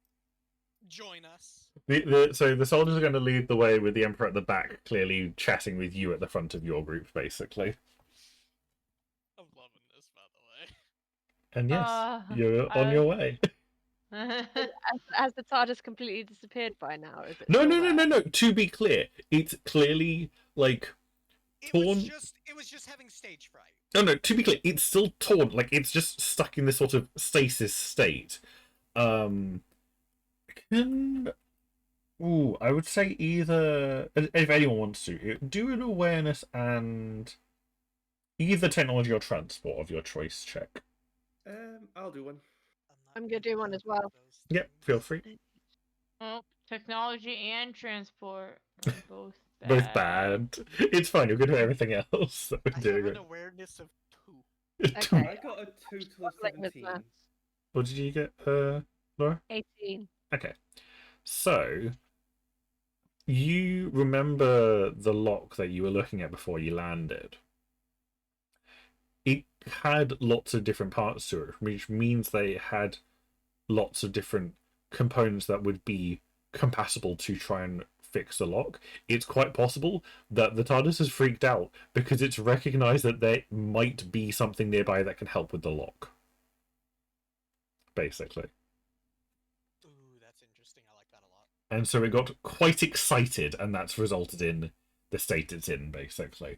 join us. So the soldiers are going to lead the way with the Emperor at the back, clearly chatting with you at the front of your group, basically. I'm loving this, by the way. And yes, you're on your way. Has the TARDIS completely disappeared by now, or is it No, still no, no, there? no, no. To be clear, it's clearly like torn. It was just having stage fright. No, no. To be clear, it's still torn. Like it's just stuck in this sort of stasis state. Can I would say either if anyone wants to do an awareness and either technology or transport of your choice check. I'll do one. I'm gonna do one as well. Yep, feel free. Oh, technology and transport are both bad. Both bad. It's fine. You're good at everything else. So I have doing an it. awareness of 2. Okay. I got a total of Like with 17. maths. What did you get, Laura? 18. Okay. So you remember the lock that you were looking at before you landed. It had lots of different parts to it, which means they had lots of different components that would be compatible to try and fix the lock. It's quite possible that the TARDIS has freaked out because it's recognized that there might be something nearby that can help with the lock. Basically. Ooh, that's interesting. I like that a lot. And so it got quite excited, and that's resulted in the state it's in, basically.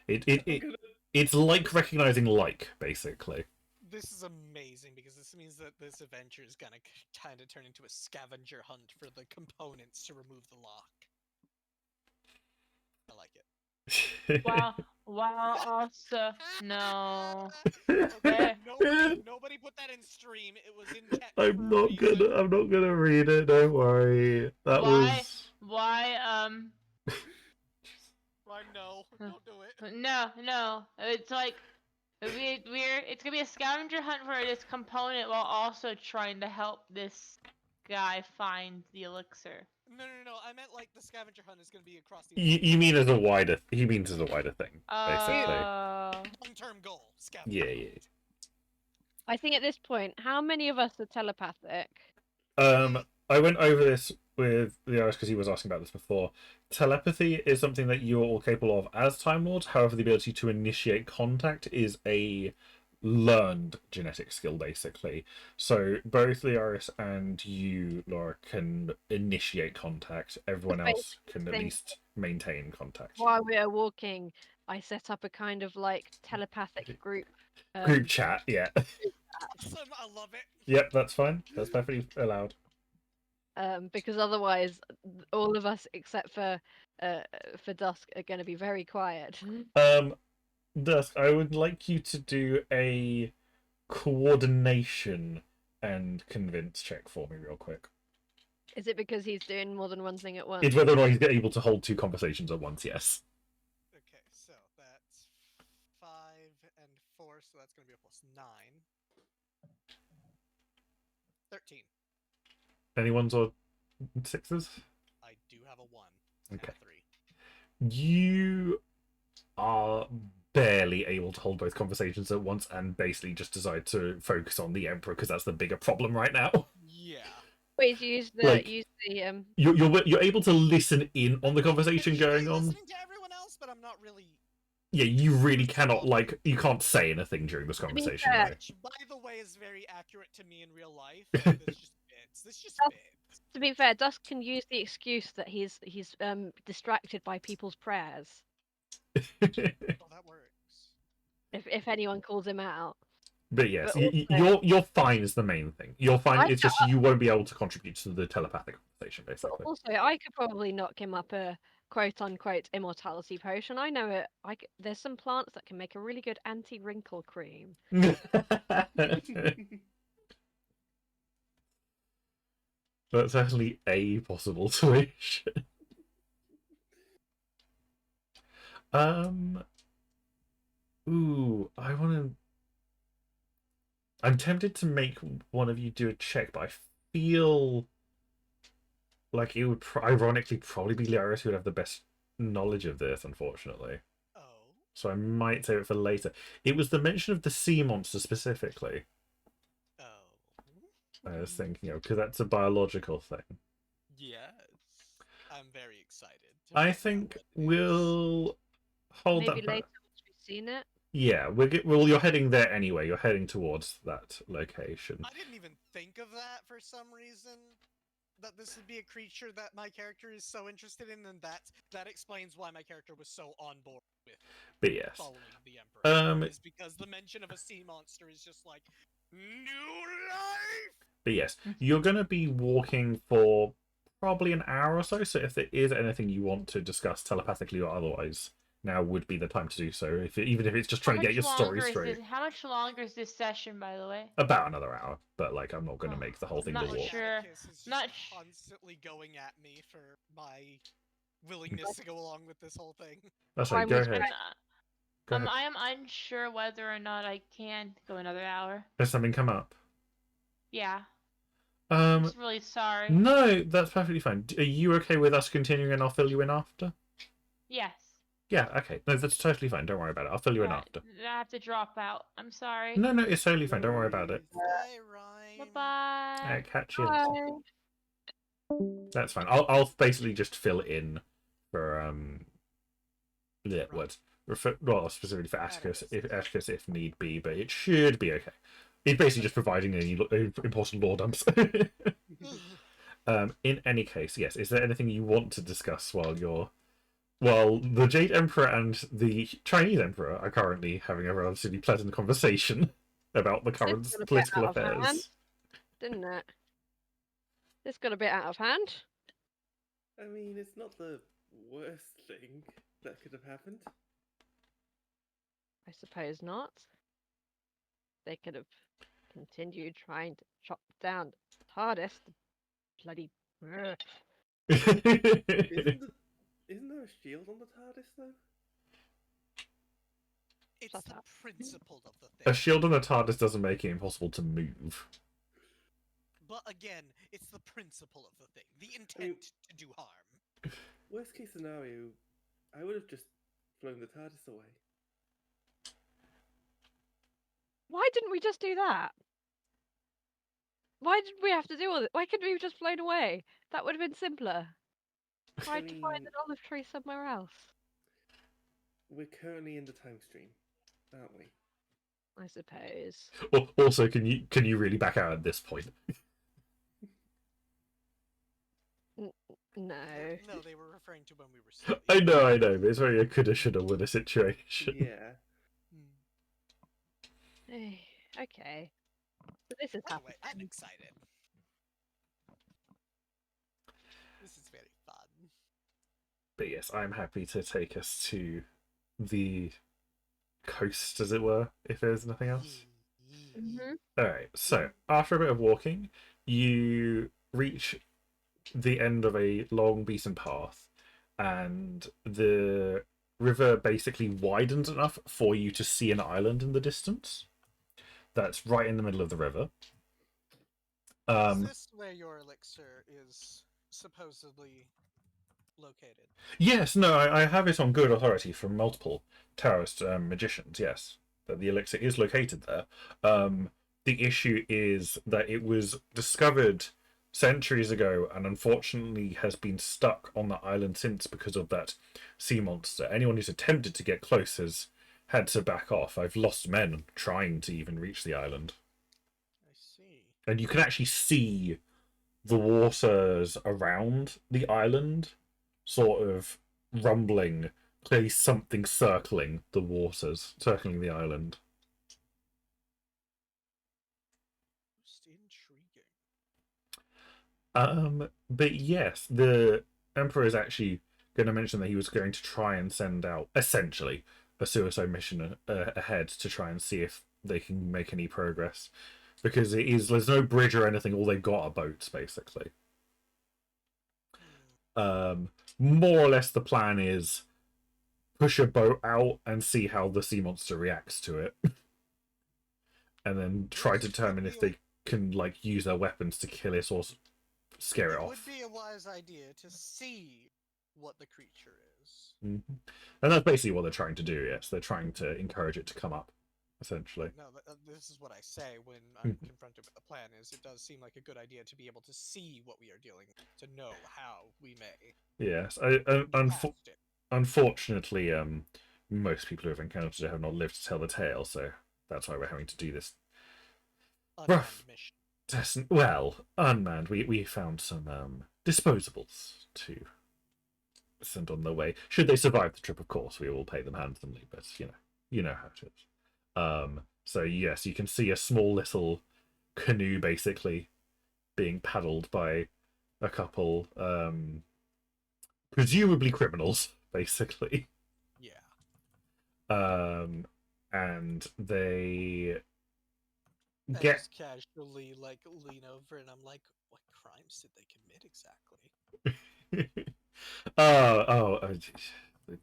It's like recognizing like, basically. This is amazing because this means that this adventure is gonna kind of turn into a scavenger hunt for the components to remove the lock. I like it. Wow, also, no. Okay, nobody put that in stream. It was in text. I'm not gonna read it, don't worry. Why, Why no? Don't do it. no. It's like, it's gonna be a scavenger hunt for this component while also trying to help this guy find the elixir. No. I meant like the scavenger hunt is gonna be across the. You mean as a wider? He means as a wider thing, basically. Long-term goal. Scavenger. Yeah. I think at this point, how many of us are telepathic? I went over this with the Irish because he was asking about this before. Telepathy is something that you're all capable of as Time Lords. However, the ability to initiate contact is a learned genetic skill, basically. So both the Iris and you, Laura, can initiate contact. Everyone else can at least maintain contact. While we are walking, I set up a kind of like telepathic group. Group chat, yeah. Awesome, I love it. Yep, that's fine. That's perfectly allowed. Because otherwise, all of us except for Dusk are going to be very quiet. Dusk, I would like you to do a coordination and convince check for me real quick. Is it because he's doing more than one thing at once? It's whether or not he's able to hold two conversations at once, yes. Okay, so that's 5 and 4, so that's going to be a plus 9. 13. Any ones or sixes? I do have a 1. Okay. And a 3. You are barely able to hold both conversations at once and basically just decide to focus on the Emperor because that's the bigger problem right now. Yeah. Wait, use the You're able to listen in on the conversation going on. Listening to everyone else, but I'm not really. Yeah, you really cannot, you can't say anything during this conversation. fair, Right? Which, by the way, is very accurate to me in real life. There's just bits. This just bits. To be fair, Dusk can use the excuse that he's distracted by people's prayers. Oh, that works. If anyone calls him out. But yes, But also- you're fine is the main thing. You're fine. It's just you won't be able to contribute to the telepathic conversation, But basically. also, I could probably knock him up a quote unquote immortality potion. I know it. There's some plants that can make a really good anti-wrinkle cream. That's actually a possible solution. Ooh, I'm tempted to make one of you do a check, but I feel like it would ironically probably be Laris who would have the best knowledge of this, unfortunately. Oh. So I might save it for later. It was the mention of the sea monster specifically. Oh. I was thinking of, because that's a biological thing. Yes. I'm very excited. to I find out think what it is. we'll hold Maybe that. later once we've seen it. Yeah, well, you're heading there anyway. You're heading towards that location. I didn't even think of that for some reason. That this would be a creature that my character is so interested in, and that explains why my character was so on board with But yes, following the Emperor. Um, Is because the mention of a sea monster is just like new life. but yes, you're going to be walking for probably an hour or so. So if there is anything you want to discuss telepathically or otherwise, now would be the time to do so. Even if it's just trying to get your story straight. How much longer is this session, by the way? About another hour, but like I'm not going to Oh, make the whole thing not the walk. sure. Atticus is just Not constantly going at me for my willingness to go along with this whole thing. That's right. Go ahead. Go ahead. I am unsure whether or not I can go another hour. Has something come up? Yeah. I'm Um, just really sorry. no, that's perfectly fine. Are you okay with us continuing, and I'll fill you in after? Yes. Yeah, okay. No, that's totally fine. Don't worry about it. I'll fill you in after. I have to drop out. I'm sorry. No, it's totally fine. Don't worry about it. Bye, Rhyme. Bye-bye. Catch you later. That's fine. I'll basically just fill in for yeah, Right. well, specifically for Atticus if need be, but it should be okay. It's basically just providing any important lore dumps. In any case, yes. Is there anything you want to discuss while the Jade Emperor and the Chinese Emperor are currently having a relatively pleasant conversation about the current This got a bit political out of hand, affairs? didn't it? This got a bit out of hand. I mean, it's not the worst thing that could have happened. I suppose not. They could have continued trying to chop down TARDIS. The bloody. Isn't there a shield on the TARDIS though? It's Shut the up. principle of the A thing. shield on the TARDIS doesn't make it impossible to move. But again, it's the principle of the thing. The intent to do harm. Worst case scenario, I would have just flown the TARDIS away. Why didn't we just do that? Why did we have to do all this? Why couldn't we have just flown away? That would have been simpler. Tried to find mean- an olive tree somewhere else. We're currently in the time stream, aren't we? I suppose. Also, can you really back out at this point? No. No, they were referring to when we were still. I know, but it's very a coulda, shoulda, woulda situation. Yeah. Okay. So this is Anyway, I'm happening. excited. This is very fun. But yes, I'm happy to take us to the coast, as it were, if there's nothing else. Mhm. Alright, so after a bit of walking, you reach the end of a long beaten path, and the river basically widens enough for you to see an island in the distance. That's right in the middle of the river. Is this where your elixir is supposedly located? Yes, no, I have it on good authority from multiple Taoist magicians, yes, that the elixir is located there. The issue is that it was discovered centuries ago and unfortunately has been stuck on the island since because of that sea monster. Anyone who's attempted to get close has had to back off. I've lost men trying to even reach the island. I see. And you can actually see the waters around the island sort of rumbling, clearly something circling the waters, circling the island. Most intriguing. But yes, the Emperor is actually going to mention that he was going to try and send out, essentially, a suicide mission ahead to try and see if they can make any progress. Because there's no bridge or anything, all they've got are boats, basically. More or less the plan is push a boat out and see how the sea monster reacts to it. And then try to determine if they can, like, use their weapons to kill it or scare it off. It would be a wise idea to see what the creature is. Mm-hmm. And that's basically what they're trying to do, yes. They're trying to encourage it to come up, essentially. No, this is what I say when I'm confronted with the plan, is it does seem like a good idea to be able to see what we are dealing with, to know how we may. Yes. Unfortunately, most people who have encountered it have not lived to tell the tale, so that's why we're having to do this rough mission. Well, unmanned. We found some disposables to send on their way. Should they survive the trip, of course, we will pay them handsomely, but you know how it is. So yes, you can see a small little canoe basically being paddled by a couple presumably criminals, basically. Yeah. And they I get just casually like lean over and I'm like, what crimes did they commit exactly?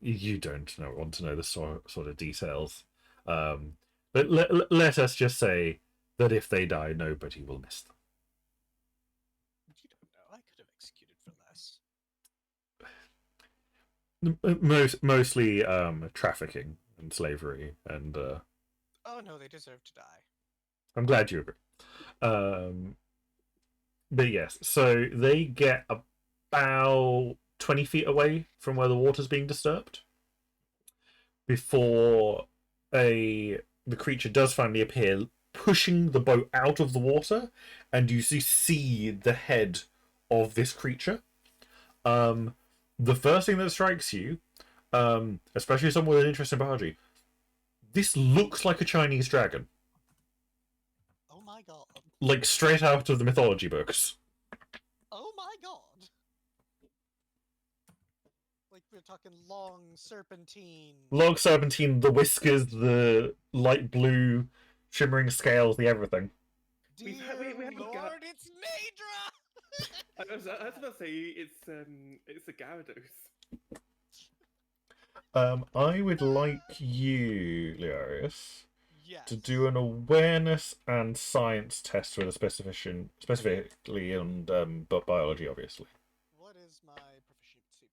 You don't want to know the sort of details. But let us just say that if they die, nobody will miss them. You don't know. I could have executed for less. Mostly trafficking and slavery, and Oh no, they deserve to die. I'm glad you agree. But yes, so they get about 20 feet away from where the water's being disturbed before the creature does finally appear, pushing the boat out of the water, and you see the head of this creature. The first thing that strikes you, especially someone with an interest in biology, this looks like a Chinese dragon. Oh my god. Like straight out of the mythology books. Oh my god. Like we're talking long serpentine. Long serpentine, the whiskers, the light blue shimmering scales, the everything. Dear we haven't Lord, got- it's Maedra! I was about to say it's a Gyarados. I would like you, Leorius, Yes. to do an awareness and science test with a specifically on biology, obviously. What is my proficiency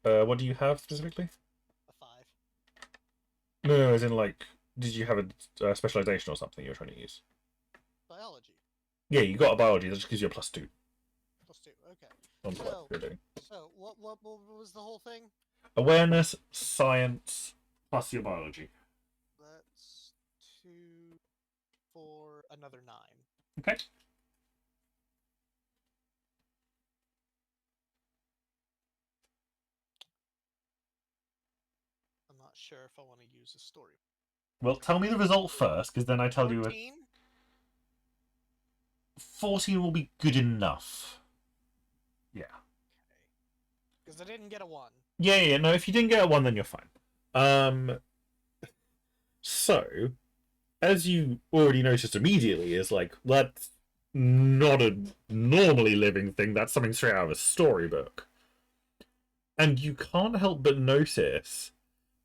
bonus? What do you have specifically? A 5. No, as in like, did you have a specialization or something you were trying to use? Biology. Yeah, you got a biology. That just gives you a +2 +2. Okay. on what you're doing. So what was the whole thing? Awareness, science, plus your biology. That's 2, 4, another 9. Okay. I'm not sure if I want to use a story. Well, tell me the result first, because then I tell you. 14? 14 will be good enough. Yeah. Because I didn't get a 1. Yeah. No, if you didn't get a 1, then you're fine. So, as you already noticed immediately, is like, that's not a normally living thing. That's something straight out of a storybook. And you can't help but notice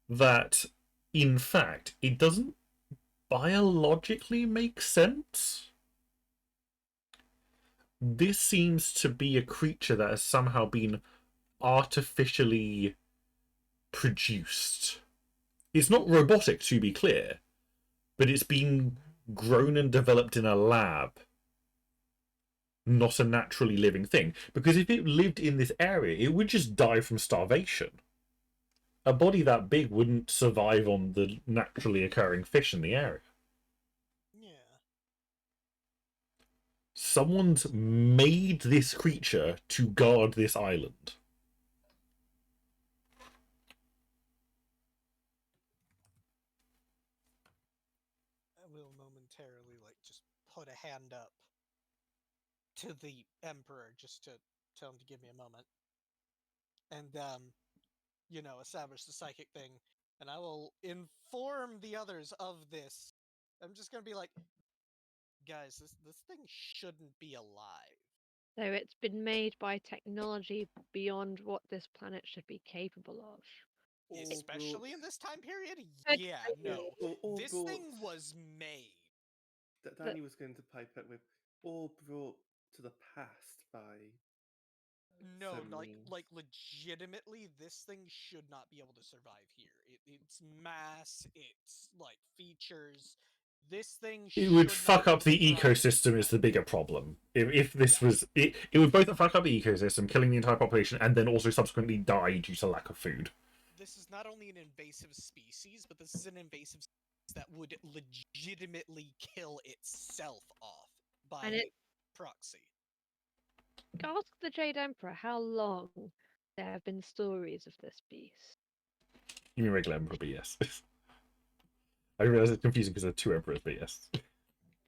that, in fact, it doesn't biologically make sense. This seems to be a creature that has somehow been artificially produced. It's not robotic, to be clear, but it's been grown and developed in a lab. Not a naturally living thing. Because if it lived in this area, it would just die from starvation. A body that big wouldn't survive on the naturally occurring fish in the area. Yeah. Someone's made this creature to guard this island. I will momentarily, like, just put a hand up to the Emperor just to tell him to give me a moment. and establish the psychic thing, and I will inform the others of this. I'm just gonna be like, guys, this thing shouldn't be alive. So it's been made by technology beyond what this planet should be capable of. Especially in this time period? Good Yeah, idea. no. Or This brought, thing was made. Danny was going to pipe up with, or brought to the past by No, some like means. legitimately, this thing should not be able to survive here. It's mass, it's like features. This thing It would should fuck not up the be able to thrive ecosystem is the here. bigger problem. If this Yeah. was it would both fuck up the ecosystem, killing the entire population, and then also subsequently die due to lack of food. This is not only an invasive species, but this is an invasive species that would legitimately kill itself off by And it proxy. ask the Jade Emperor how long there have been stories of this beast. You mean regular emperor, but yes. I realise it's confusing because there are two emperors, but yes.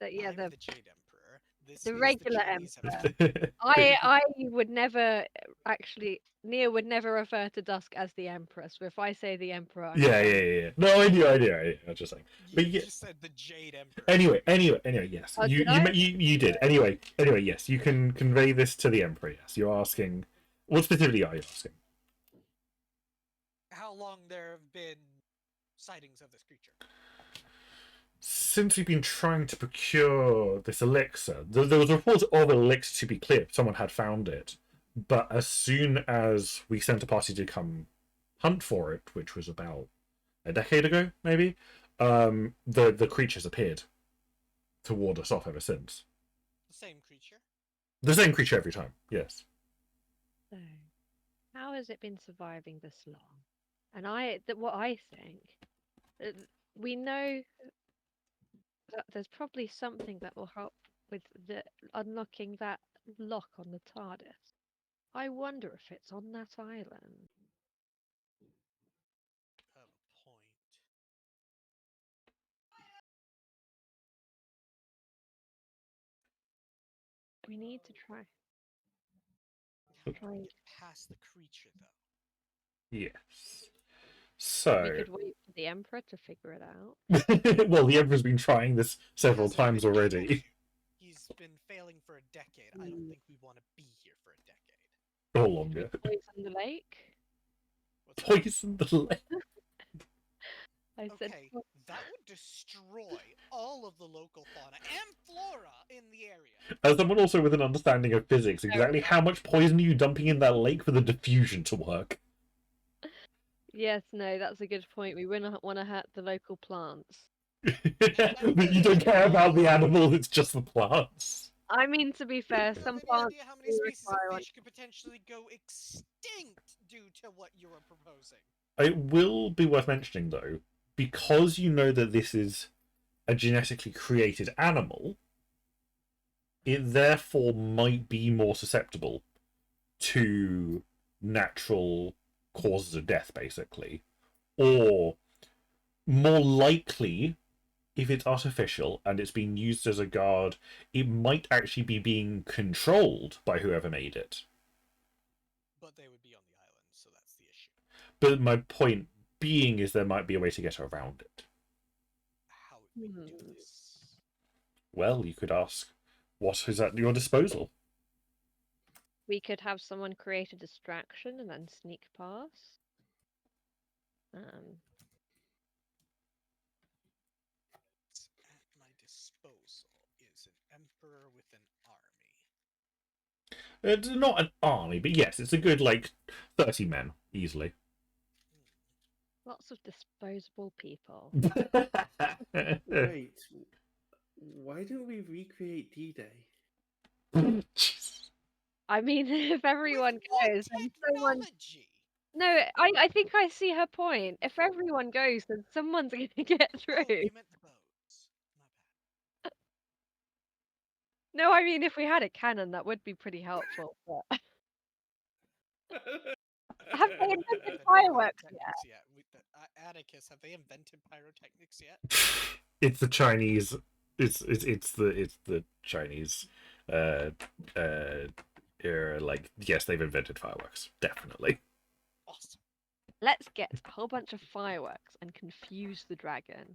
Yeah, I'm the Jade Emperor. This the is regular the Chinese emperor. I would never actually. Nia would never refer to Dusk as the Empress. So if I say the Emperor, I'm Yeah. No, I knew. I was just saying. You But yeah. just said the Jade Emperor. Anyway, yes. Oh, You did I? you did. Anyway, yes. You can convey this to the emperor. Yes, you're asking. What specifically are you asking? How long there have been sightings of this creature? Since we've been trying to procure this elixir, there was reports of an elixir to be cleared. Someone had found it, but as soon as we sent a party to come hunt for it, which was about a decade ago, maybe, the creatures appeared to ward us off ever since. The same creature? The same creature every time, yes. So, how has it been surviving this long? And what I think, we know that there's probably something that will help with unlocking that lock on the TARDIS. I wonder if it's on that island. Have a point. We need to try. How do we get past the creature, though? Yes. We So, could wait for the Emperor to figure it out. well, the Emperor's been trying this several Hasn't times been able already. to. He's been failing for a decade. I don't think we want to be here for a decade. Or We longer. poison the lake. What's that? Poison the lake. I said, Okay, that would destroy all of the local fauna and flora in the area. As someone also with an understanding of physics, exactly how much poison are you dumping in that lake for the diffusion to work? yes, no, that's a good point. We wouldn't want to hurt the local plants. But you don't care about the animals, it's just the plants. I mean, to be fair, Do you some have any plants idea how many do species require, of like, fish could potentially go extinct due to what you are proposing? It will be worth mentioning, though, because you know that this is a genetically created animal, it therefore might be more susceptible to natural causes of death, basically. Or more likely, if it's artificial and it's being used as a guard, it might actually be being controlled by whoever made it. But they would be on the island, so that's the issue. But my point being is there might be a way to get around it. How would we do this? Well, you could ask, what is at your disposal? we could have someone create a distraction and then sneak past. At my disposal is an emperor with an army. It's not an army, but yes, it's a good, 30 men, easily. Lots of disposable people. Wait, why don't we recreate D-Day? I mean, if everyone With what goes, then someone. technology? No, I think I see her point. If everyone goes, then someone's going to get through. Oh, you meant the boats. My bad. No, I mean, if we had a cannon, that would be pretty helpful. But have they invented fireworks yet? Atticus, have they invented pyrotechnics yet? It's the Chinese. It's the Chinese. Era. Yes, they've invented fireworks. Definitely. let's get a whole bunch of fireworks and confuse the dragon.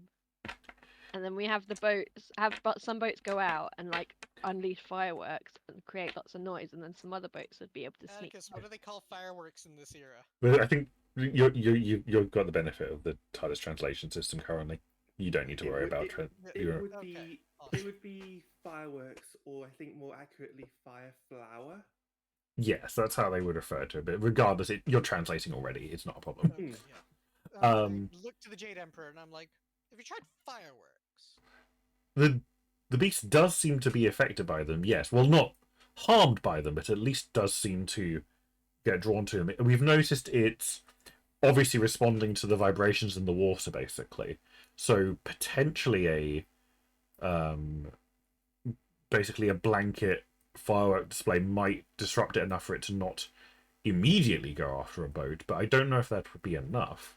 And then we have the boats, some boats go out and like unleash fireworks and create lots of noise, and then some other boats would be able to sneak. Atticus, what do they call fireworks in this era? But I think you've got the benefit of the TARDIS translation system currently. You don't need to worry about It would Okay, be awesome. it would be fireworks, or I think more accurately, fire flower. Yes, that's how they would refer to it. But regardless, you're translating already. It's not a problem. Okay, yeah. I look to the Jade Emperor and I'm like, have you tried fireworks? The beast does seem to be affected by them. Yes, well, not harmed by them, but at least does seem to get drawn to them. We've noticed it's obviously responding to the vibrations in the water, basically. So potentially basically a blanket firework display might disrupt it enough for it to not immediately go after a boat, but I don't know if that would be enough.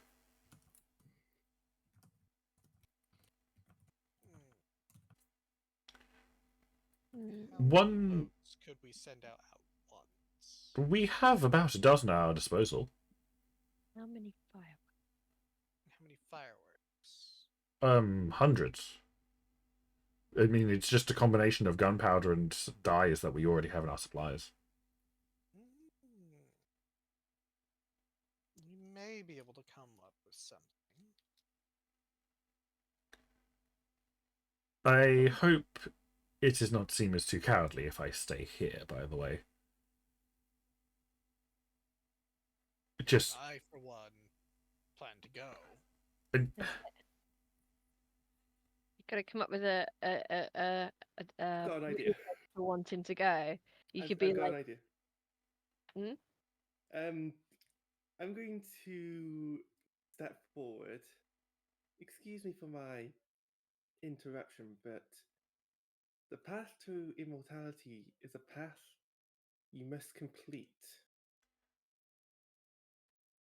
How One, many boats could we send out at once? we have about a dozen at our disposal. How many fireworks? How many fireworks? Hundreds. I mean, it's just a combination of gunpowder and dyes that we already have in our supplies. You may be able to come up with something. I hope it is not seen as too cowardly if I stay here, by the way. Just... I, for one, plan to go. And, You gotta come up with a Got an idea. reason for wanting to go. You could be I've got an like, idea. Hmm? I'm going to step forward. Excuse me for my interruption, but the path to immortality is a path you must complete.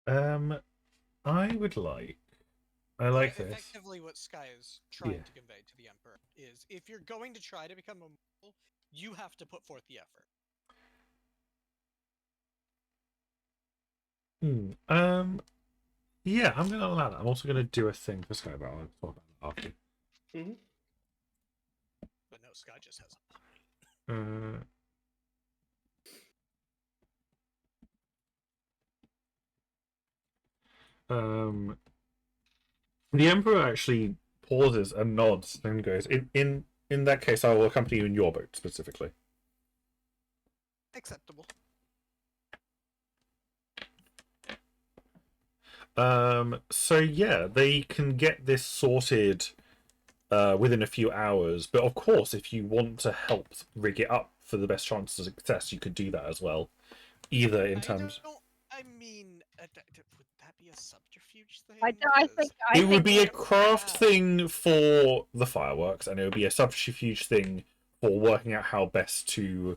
I like this. Effectively, what Sky is trying Yeah. to convey to the Emperor is, if you're going to try to become immortal, you have to put forth the effort. Yeah, I'm gonna allow that. I'm also gonna do a thing for Sky, but I'll talk about that after. But no, Sky just has a point. The Emperor actually pauses and nods and goes, in that case, I will accompany you in your boat, specifically. Acceptable. So yeah, they can get this sorted within a few hours, but of course, if you want to help rig it up for the best chance of success, you could do that as well. Either in terms... I mean, would that be a subterfuge thing? I think it would be a think- craft thing for the fireworks, and it would be a subterfuge thing for working out how best to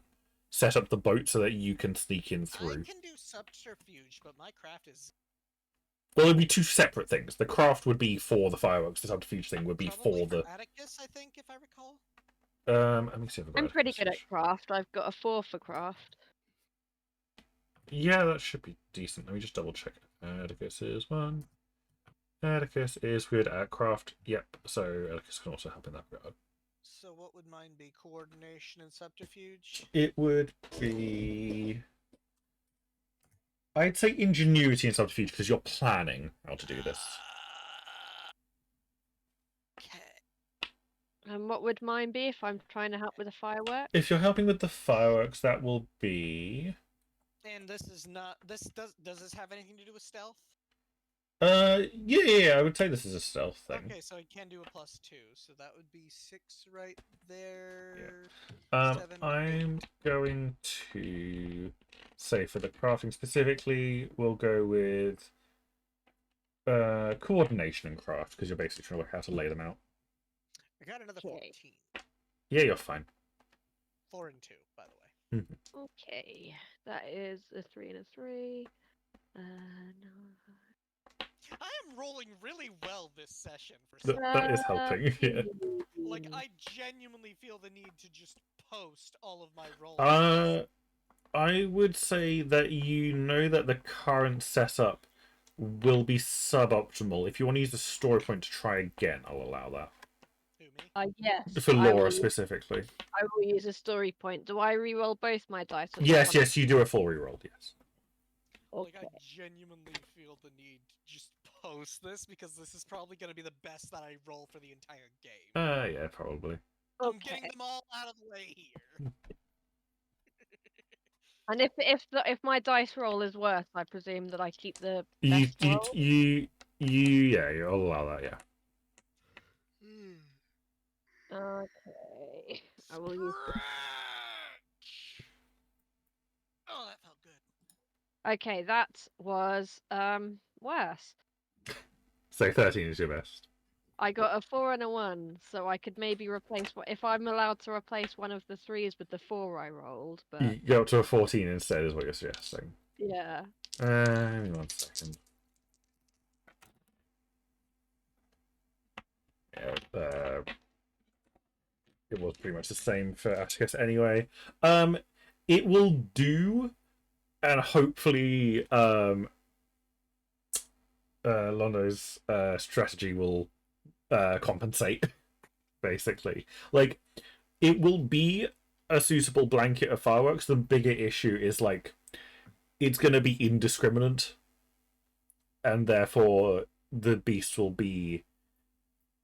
set up the boat so that you can sneak in through. I can do subterfuge, but my craft is... Well, it'd be two separate things. The craft would be for the fireworks. The subterfuge thing would be probably for the... Atticus, I think, if I recall. Let me see if I've got I'm a pretty good at message. craft. I've got a 4 for craft. Yeah, that should be decent. Let me just double check. Atticus is 1. Atticus is good at craft. Yep, so Atticus can also help in that regard. So what would mine be? Coordination and subterfuge? It would be... I'd say ingenuity and subterfuge because you're planning how to do this. Okay. And what would mine be if I'm trying to help with a firework? If you're helping with the fireworks, that will be... And this is not... Does this have anything to do with stealth? Yeah, I would say this is a stealth thing. Okay, so it can do a +2, so that would be 6 right there. 7, I'm going to say for the crafting specifically, we'll go with coordination and craft, because you're basically trying to work out how to lay them out. I got another Okay. 14. Yeah, you're fine. 4 and 2, by the way. Okay, that is a 3 and a 3. No. I am rolling really well this session for some. That is helping. Yeah. Like, I genuinely feel the need to just post all of my rolls. I would say that you know that the current setup will be suboptimal. If you want to use the story point to try again, I'll allow that. Who, me? Yes. For I Laura will, specifically. I will use a story point. Do I re-roll both my dice? Or just Yes, one? yes, you do a full reroll, yes. Like, I Okay. genuinely feel the need to just post this because this is probably going to be the best that I roll for the entire game. Yeah, probably. I'm getting them all out of the way here. And if my dice roll is worse, I presume that I keep the You, best you, roll. yeah, I'll allow that, yeah. Okay. I will use. Oh, that felt good. Okay, that was worse. So 13 is your best. I got a 4 and a 1, so I could maybe replace if I'm allowed to replace one of the 3s with the 4 I rolled. But You go up to a 14 instead, is what you're suggesting. yeah, Give me 1 second. Yeah, it was pretty much the same for Atticus anyway. It will do, and hopefully, Londo's strategy will compensate. Basically, like, it will be a suitable blanket of fireworks. The bigger issue is like it's going to be indiscriminate, and therefore the beast will be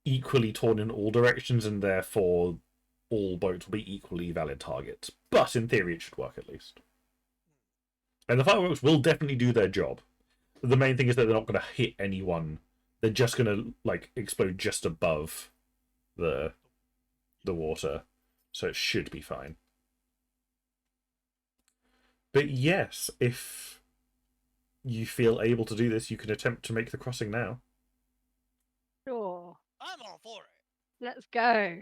equally torn in all directions, and therefore all boats will be equally valid targets. But in theory, it should work at least. And the fireworks will definitely do their job. The main thing is that they're not going to hit anyone. They're just going to like explode just above the water, so it should be fine. But yes, if you feel able to do this, you can attempt to make the crossing now. sure. I'm all for it. Let's go.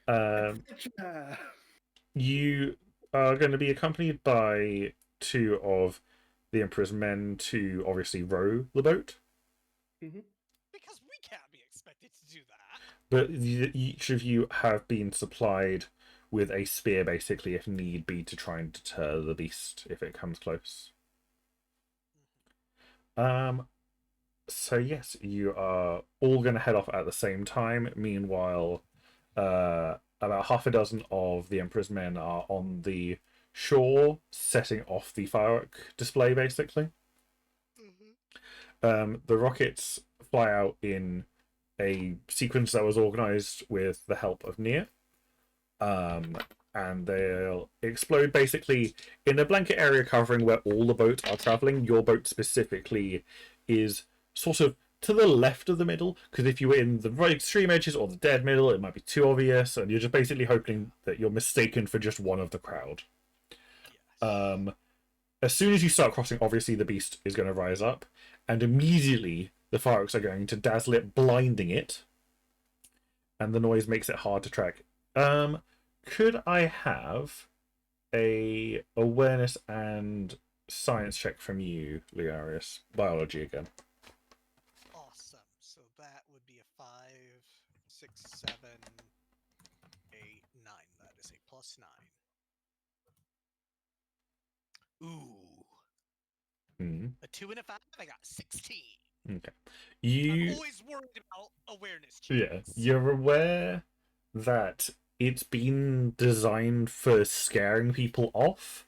Adventure! You are going to be accompanied by 2 of the Emperor's men to obviously row the boat. Because we can't be expected to do that. But each of you have been supplied with a spear, basically, if need be, to try and deter the beast if it comes close. So yes, you are all going to head off at the same time. Meanwhile, about half a dozen of the Emperor's men are on the shore, setting off the firework display, basically. The rockets fly out in a sequence that was organized with the help of Nia. And they'll explode basically in a blanket area covering where all the boats are traveling. Your boat specifically is sort of to the left of the middle, because if you were in the right extreme edges or the dead middle, it might be too obvious, and you're just basically hoping that you're mistaken for just one of the crowd. Yes. As soon as you start crossing, obviously the beast is going to rise up, and immediately the fireworks are going to dazzle it, blinding it, and the noise makes it hard to track. Could I have a awareness and science check from you, Learius? Biology again. Awesome. So that would be a 5, 6, 7, 8, 9. That is a +9. Ooh. A 2 and a 5. I got 16. Okay. I'm always worried about awareness checks. Yeah, you're aware that it's been designed for scaring people off.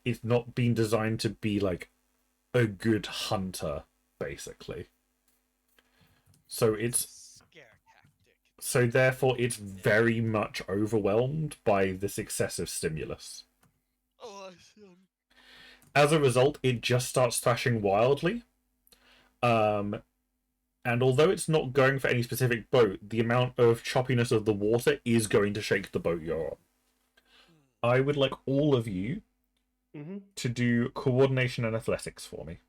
It's not been designed to be like a good hunter, basically. So it's scare tactic. So therefore it's very much overwhelmed by this excessive stimulus. Awesome. As a result, it just starts thrashing wildly. And although it's not going for any specific boat, the amount of choppiness of the water is going to shake the boat you're on. I would like all of you to do coordination and athletics for me.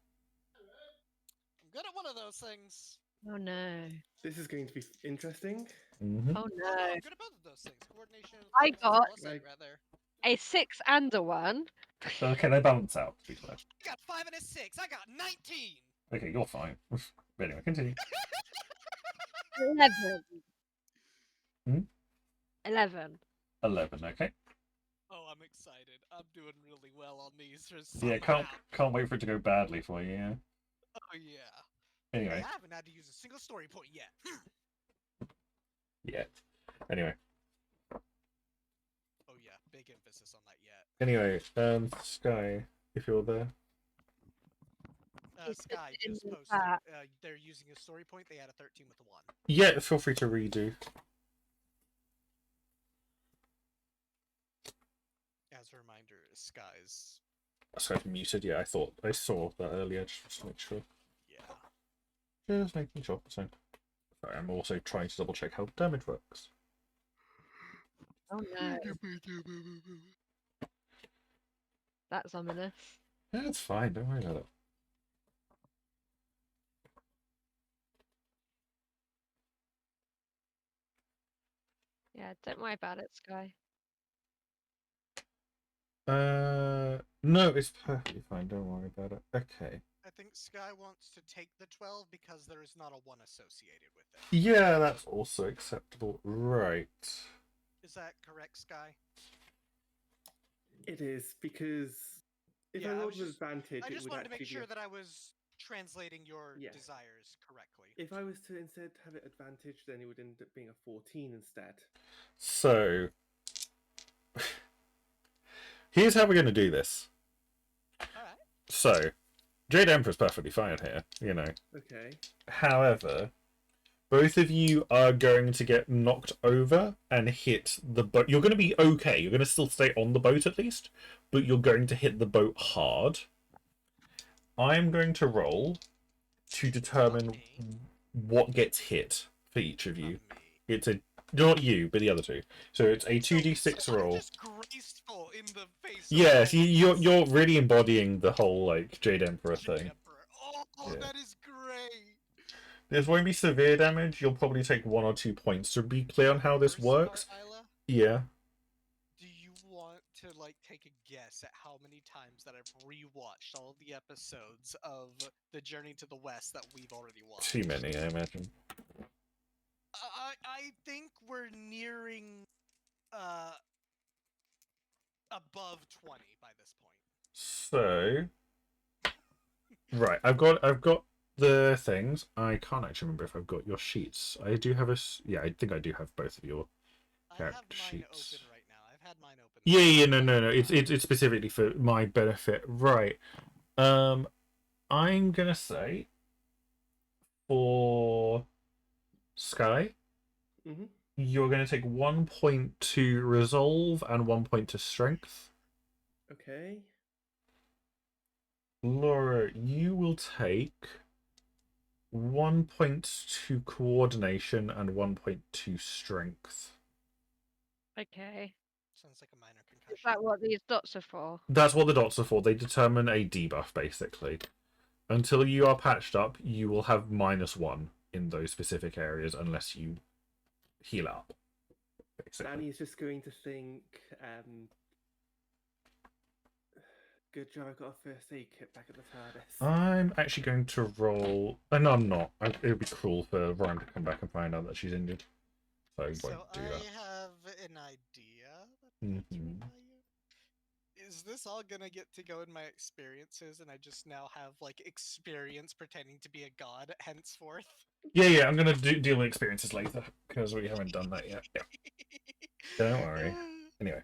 I'm good at one of those things. Oh no. This is going to be interesting. Oh No, no. I'm good at both of those things. Coordination. and I athletics got- plus 8, rather. A 6 and a 1. Okay, they balance out, to be fair. I got 5 and a 6. I got 19. Okay, you're fine. But anyway, continue. 11. Hmm? 11. 11, okay. Oh, I'm I'm excited. I'm doing really well on these. Yeah, can't wait for it to go badly for you. Yeah. Oh yeah. Hey, Anyway, I haven't had to use a single story point yet. yeah. Anyway, Oh yeah, big emphasis on that yet. anyway, Sky, if you're there. It's Sky in just the posted. chat. They're using a story point. They had a 13 with a 1. Yeah, feel free to redo. As a reminder, Sky's. Sky's muted. Yeah, I saw that earlier. Just to make sure. Yeah. Just making sure. So, sorry, I'm also trying to double check how damage works. Oh no, that's ominous. Yeah, it's fine. Don't worry about it. Yeah, don't worry about it, Sky. No, it's perfectly fine. Don't worry about it. Okay. I think Sky wants to take the 12 because there is not a 1 associated with it. Yeah, that's also acceptable. Right. Is that correct, Sky? It is, because if Yeah, I I rolled was with just- advantage, I it just would wanted to make actually sure be that I was translating your Yeah. desires correctly. If I was to instead have it advantage, then it would end up being a 14 instead. So, here's how we're going to do this. Alright. So, Jade Emperor's perfectly fine here, you know. Okay. However, both of you are going to get knocked over and hit the boat. You're going to be okay. You're going to still stay on the boat at least, but you're going to hit the boat hard. I'm going to roll to determine Not me. what gets hit for each of you. Not me. It's a not you, but the other two. So it's a So- 2d6 so I'm roll. just graceful in the face. Yes, of all you're this. you're really embodying the whole like Jade Emperor Jade thing. Emperor. Oh, Yeah. that is great. This won't be severe damage. You'll probably take 1 or 2 points. To be clear on how this First works, part, Isla, yeah. do you want to like take a guess at how many times that I've rewatched all of the episodes of The Journey to the West that we've already watched? Too many, I imagine. I think we're nearing above 20 by this point. So, right, I've got the things. I can't actually remember if I've got your sheets. I do have yeah, I think I do have both of your. I have Character mine sheets. open right now. I've had mine open. Yeah, no. It's specifically for my benefit, right? I'm gonna say for Sky, Mm-hmm. you're gonna take 1 point to resolve and 1 point to strength. Okay. Laura, you will take 1 point to coordination and 1 point to strength. Okay. Sounds like a minor Is concussion. that what these dots are for? That's what the dots are for. They determine a debuff, basically. Until you are patched up, you will have -1 in those specific areas unless you heal up. Basically. Danny is just going to think, good job I got a first aid kit back at the TARDIS. I'm actually going to roll. No, I'm not. It would be cruel for Ryan to come back and find out that she's injured. So I won't So do I that. have an idea that's run Mhm. by you. Is this all gonna get to go in my experiences, and I just now have like experience pretending to be a god henceforth? Yeah. I'm gonna deal with experiences later because we haven't done that yet. Yeah. Don't worry. Anyway,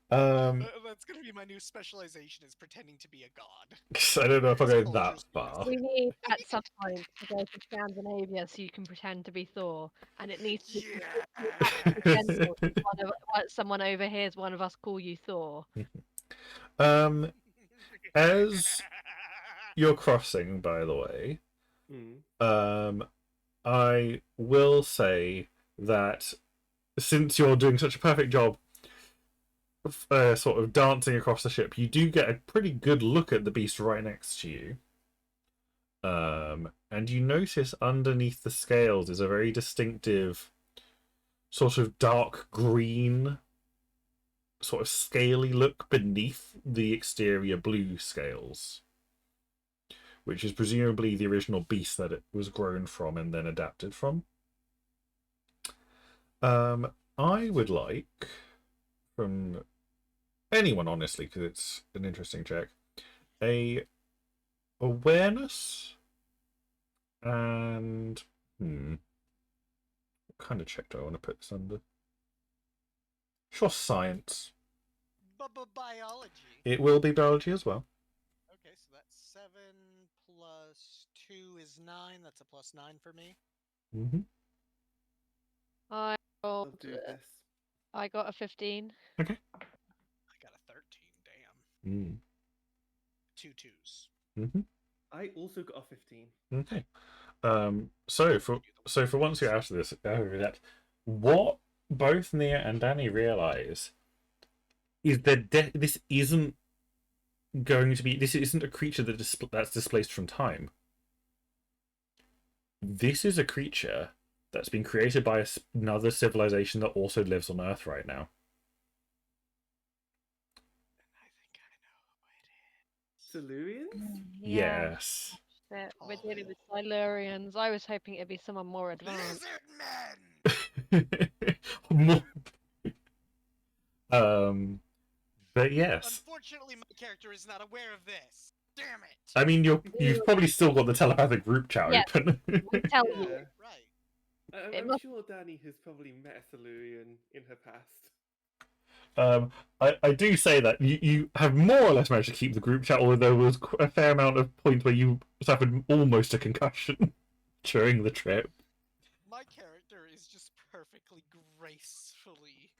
That's gonna be my new specialization: is pretending to be a god. I don't know if I go Culture that speaks. far. We need at some point to go to Scandinavia so you can pretend to be Thor, and it needs to be Yeah. accidental. Someone overhears one of us call you Thor. As you're crossing, by the way, I will say that since you're doing such a perfect job sort of dancing across the ship, you do get a pretty good look at the beast right next to you. And you notice underneath the scales is a very distinctive sort of dark green, sort of scaly look beneath the exterior blue scales, which is presumably the original beast that it was grown from and then adapted from. I would like from anyone, honestly, because it's an interesting check. A awareness and what kind of check do I want to put this under? Sure, science. Biology. It will be biology as well. Okay, so that's 7 plus 2 is 9. That's a plus 9 for me. Mm-hmm. I I'll rolled. do this. I got a 15. Okay. I got a 13. Damn. Mm. 2 twos. Mm-hmm. I also got a 15. Okay. So for once you're out of that, what both Nia and Danny realize is that this isn't going to be. This isn't a creature that's displaced from time. This is a creature that's been created by another civilization that also lives on Earth right now. I think I know who it is. Silurians? Yeah. Yes. We're dealing with Silurians. I was hoping it'd be someone more advanced. Lizard men! More- but yes. Unfortunately, my character is not aware of this. Damn it! I mean, you've probably still got the telepathic group chat Yeah. open. We tell you. Yeah. Right. It I'm must- sure Danny has probably met a Silurian in her past. I do say that you have more or less managed to keep the group chat, although there was a fair amount of points where you suffered almost a concussion during the trip. My character is just perfectly gracefully.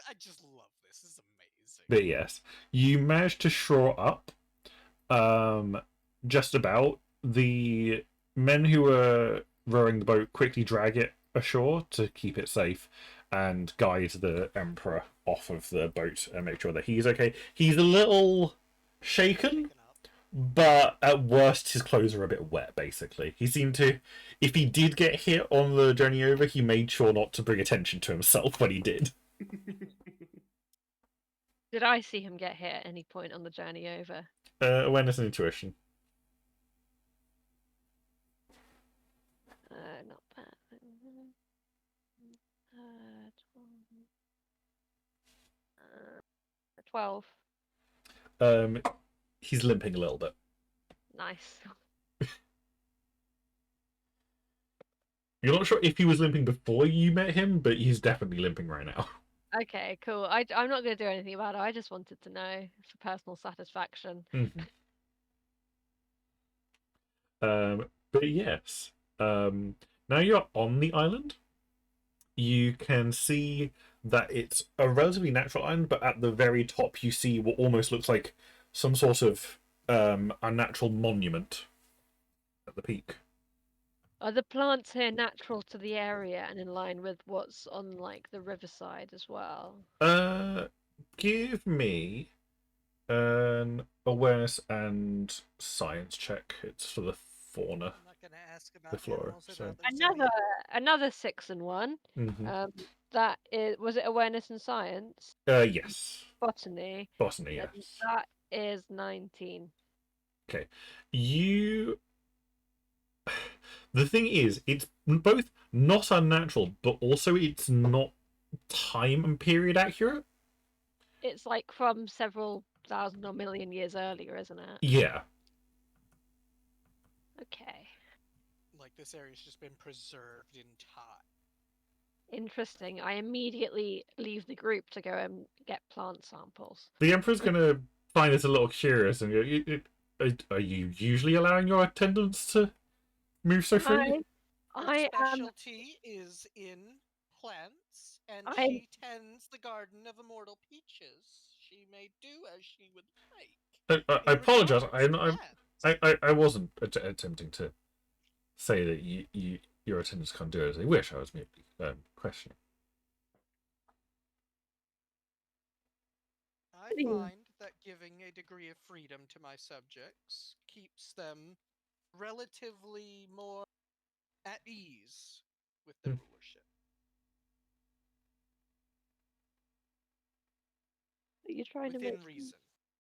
I just love this. This is amazing. But yes, you managed to shore up just about. The men who were rowing the boat quickly drag it ashore to keep it safe and guide the Emperor off of the boat and make sure that he's okay. He's a little shaken, Shaken up. but at worst his clothes are a bit wet, basically. He seemed to, if he did get hit on the journey over, he made sure not to bring attention to himself when he did. Did I see him get hit at any point on the journey over? Awareness and intuition. Not bad. 12. He's limping a little bit. Nice. You're not sure if he was limping before you met him, but he's definitely limping right now. Okay, cool. I'm not going to do anything about it. I just wanted to know for personal satisfaction. But yes, now you're on the island. You can see that it's a relatively natural island, but at the very top you see what almost looks like some sort of unnatural monument at the peak. Are the plants here natural to the area and in line with what's on like the riverside as well? Give me an awareness and science check. It's for the fauna. I'm not gonna ask about The flora, animals so- about their Another 6 and 1. Mm-hmm. That is, was it awareness and science? Yes. Botany. Botany, And yes. that is 19. Okay. The thing is, it's both not unnatural, but also it's not time and period accurate. It's like from several thousand or million years earlier, isn't it? Yeah. Okay. Like this area's just been preserved in time. Interesting. I immediately leave the group to go and get plant samples. The Emperor's going to find this a little curious and go, are you usually allowing your attendants to move so freely? I Her am. specialty is in plants, and I- she tends the garden of immortal peaches. She may do as she would like. I in apologize. regards to plants. I wasn't attempting to say that your attendants can't do it as they wish. I was merely questioning. I find that giving a degree of freedom to my subjects keeps them relatively more at ease with their rulership. You're trying to Within make reason.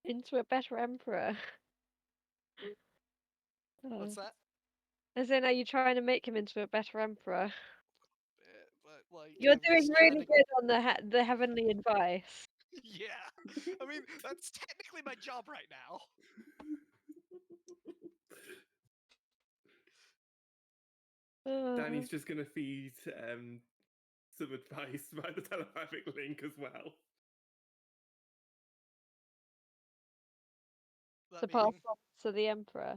him into a better emperor. What's that? As in, are you trying to make him into a better emperor? But like You're I'm doing just really trying to- good on the heavenly advice. Yeah, I mean that's technically my job right now. Danny's just gonna feed some advice by the telepathic link as well. That to pass being, on to the Emperor.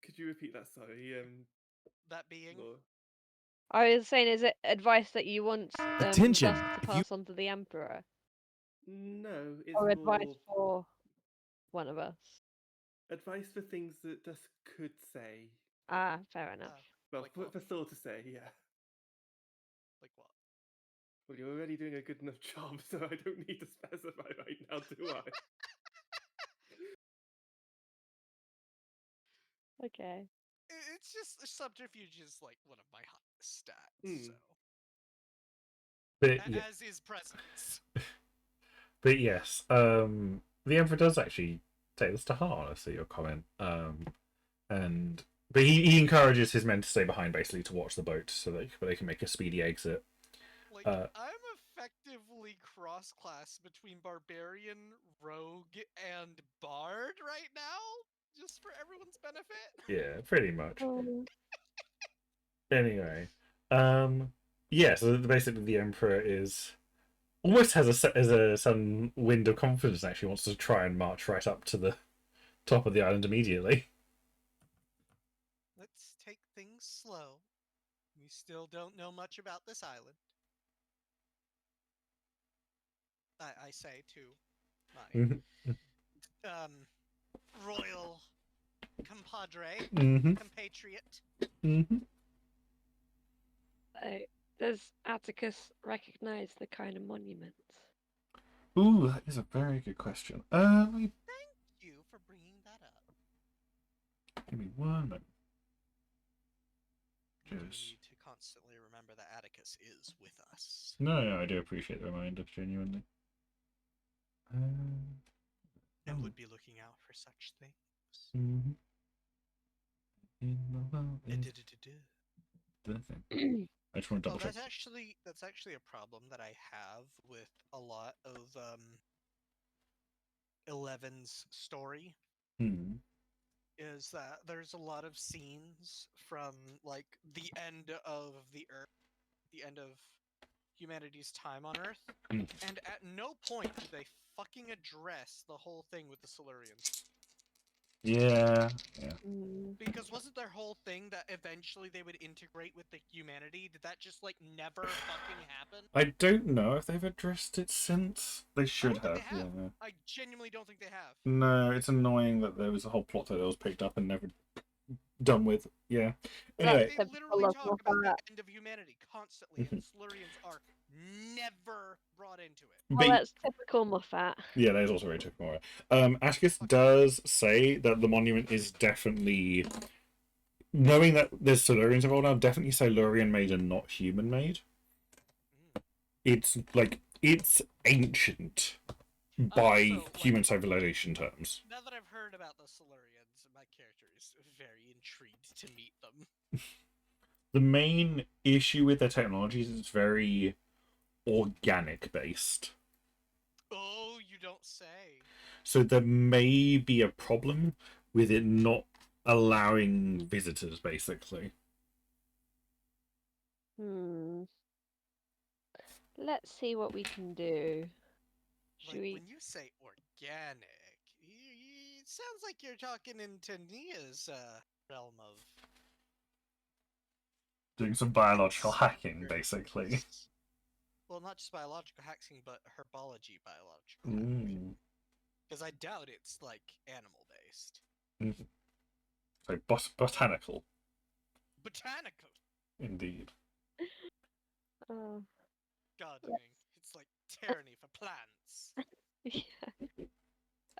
Could you repeat that? Sorry, that being. Laura. I was saying, is it advice that you want Attention, Dusk to if you- pass on to the Emperor, No, it's or advice more for one of us? advice for things that Dusk could say. Ah, fair enough. Well, Like for, what? for Thor to say, yeah. Like what? Well, you're already doing a good enough job, so I don't need to specify right now, do I? Okay. It's just subterfuge is like one of my hottest stats. Hmm. So, But yeah, as is presence. but yes, the Emperor does actually take this to heart. I see your comment. And but he encourages his men to stay behind, basically, to watch the boat so they can make a speedy exit. Like I'm effectively cross-class between barbarian, rogue, and bard right now, just for everyone's benefit. Yeah, pretty much. Um, Anyway, yeah. So basically, the Emperor is almost has a some wind of confidence. And actually, wants to try and march right up to the top of the island immediately. Let's take things slow. We still don't know much about this island. I say to my Mm-hmm. royal compadre, Mm-hmm. compatriot. Mm-hmm. so, does Atticus recognize the kind of monuments? Ooh, that is a very good question. Thank you for bringing that up. Give me one moment. We Just... need to constantly remember that Atticus is with us. No, I do appreciate the reminder, genuinely. And would be looking out for such things. Mm-hmm. In the world is the thing. I just want to double check. That's actually a problem that I have with a lot of 11's story. Hmm. Is that there's a lot of scenes from like the end of the Earth, the end of humanity's time on Earth, Mm. and at no point do they fucking address the whole thing with the Silurians. Yeah. Because wasn't their whole thing that eventually they would integrate with the humanity? Did that just like never fucking happen? I don't know if they've addressed it since. They should I don't think have. they have. Yeah. I genuinely don't think they have. No, it's annoying that there was a whole plot that was picked up and never done with. Yeah. Anyway. They literally talk about the end of humanity constantly, and the Silurians are never brought into it. Well, that's typical Moffat. Yeah, that is also very typical. Atticus does say that the monument is definitely, knowing that there's Silurians involved now, definitely Silurian made and not human made. It's like it's ancient by human civilization terms. Now that I've heard about the Silurians, my character is very intrigued to meet them. The main issue with their technology is it's very organic based. Oh, you don't say. So there may be a problem with it not allowing visitors, basically. Let's see what we can do. Like, when you say organic, it sounds like you're talking into Nia's realm of Doing some biological hacking, basically. Well, not just biological hacking, but herbology biological hacking. Because I doubt it's like animal based. So botanical. Botanical. Indeed. Gardening. It's like tyranny for plants. Yeah.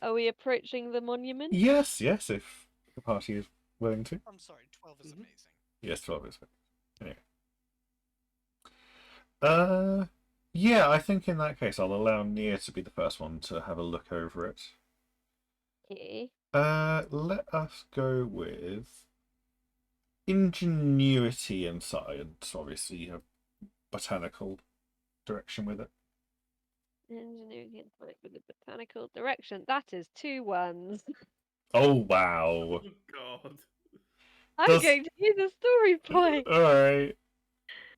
Are we approaching the monument? Yes, if the party is willing to. I'm sorry, 12 is amazing. Yes, 12 is. Anyway. Yeah, I think in that case I'll allow Nia to be the first one to have a look over it. Okay. Let us go with ingenuity and science. Obviously, you have botanical direction with it. Engineering and product with the botanical direction. That is 2 1s. Oh wow. Oh God. I'm Does- going to use a story point. All right.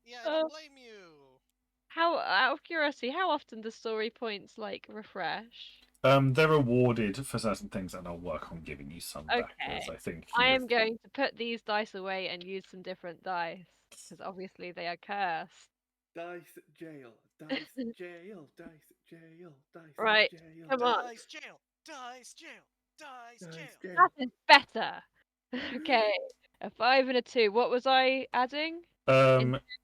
Yeah, I don't blame you. How, out of curiosity, how often do story points like refresh? They're rewarded for certain things, and I'll work on giving you some back as Okay. I think. I you am going to put these dice away and use some different dice because obviously they are cursed. Dice jail. Dice jail. Dice jail. Dice Right, jail. come on. Dice jail. Dice jail. Dice Dice jail. jail. That is better. Okay, a 5 and a 2. What was I adding?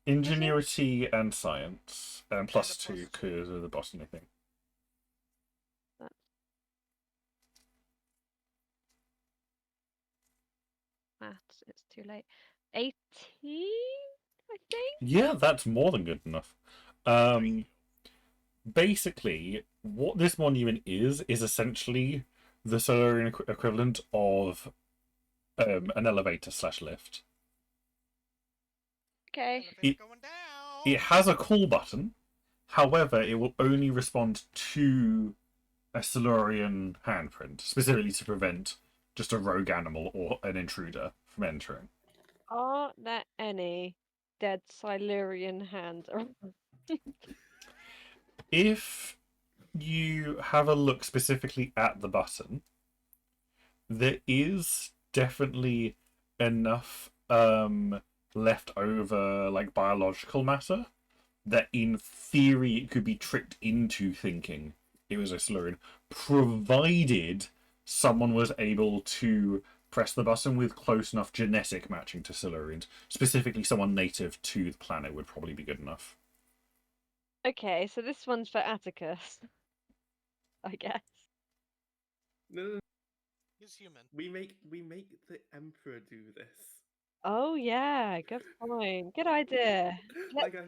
Ingenuity and science, and plus And a two +2. because of the botany thing. Maths, it's too late. 18, I think. Yeah, that's more than good enough. Basically, what this monument is essentially the Solarian equivalent of an elevator slash lift. Okay. Elevator It- going down. It has a call button, however, it will only respond to a Silurian handprint, specifically to prevent just a rogue animal or an intruder from entering. Are there any dead Silurian hands around? If you have a look specifically at the button, there is definitely enough left over like biological matter that in theory it could be tricked into thinking it was a Silurian, provided someone was able to press the button with close enough genetic matching to Silurians. Specifically, someone native to the planet would probably be good enough. Okay, so this one's for Atticus, I guess. No. He's human. We make the Emperor do this. Oh yeah, good point. Good idea. Like I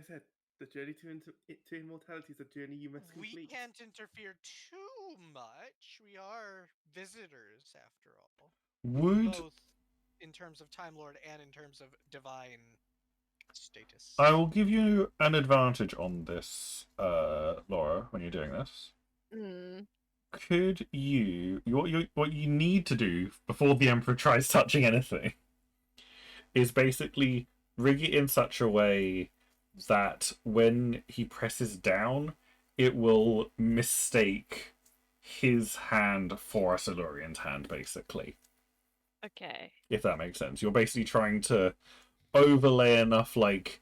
said, the journey to immortality is a journey you must We complete. can't interfere too much. We are visitors, after all. Would Both in terms of Time Lord and in terms of divine status. I will give you an advantage on this, Laura, when you're doing this. Hmm. Could you what you need to do before the Emperor tries touching anything is basically rig it in such a way that when he presses down, it will mistake his hand for a Silurian's hand, basically. Okay. If that makes sense. You're basically trying to overlay enough like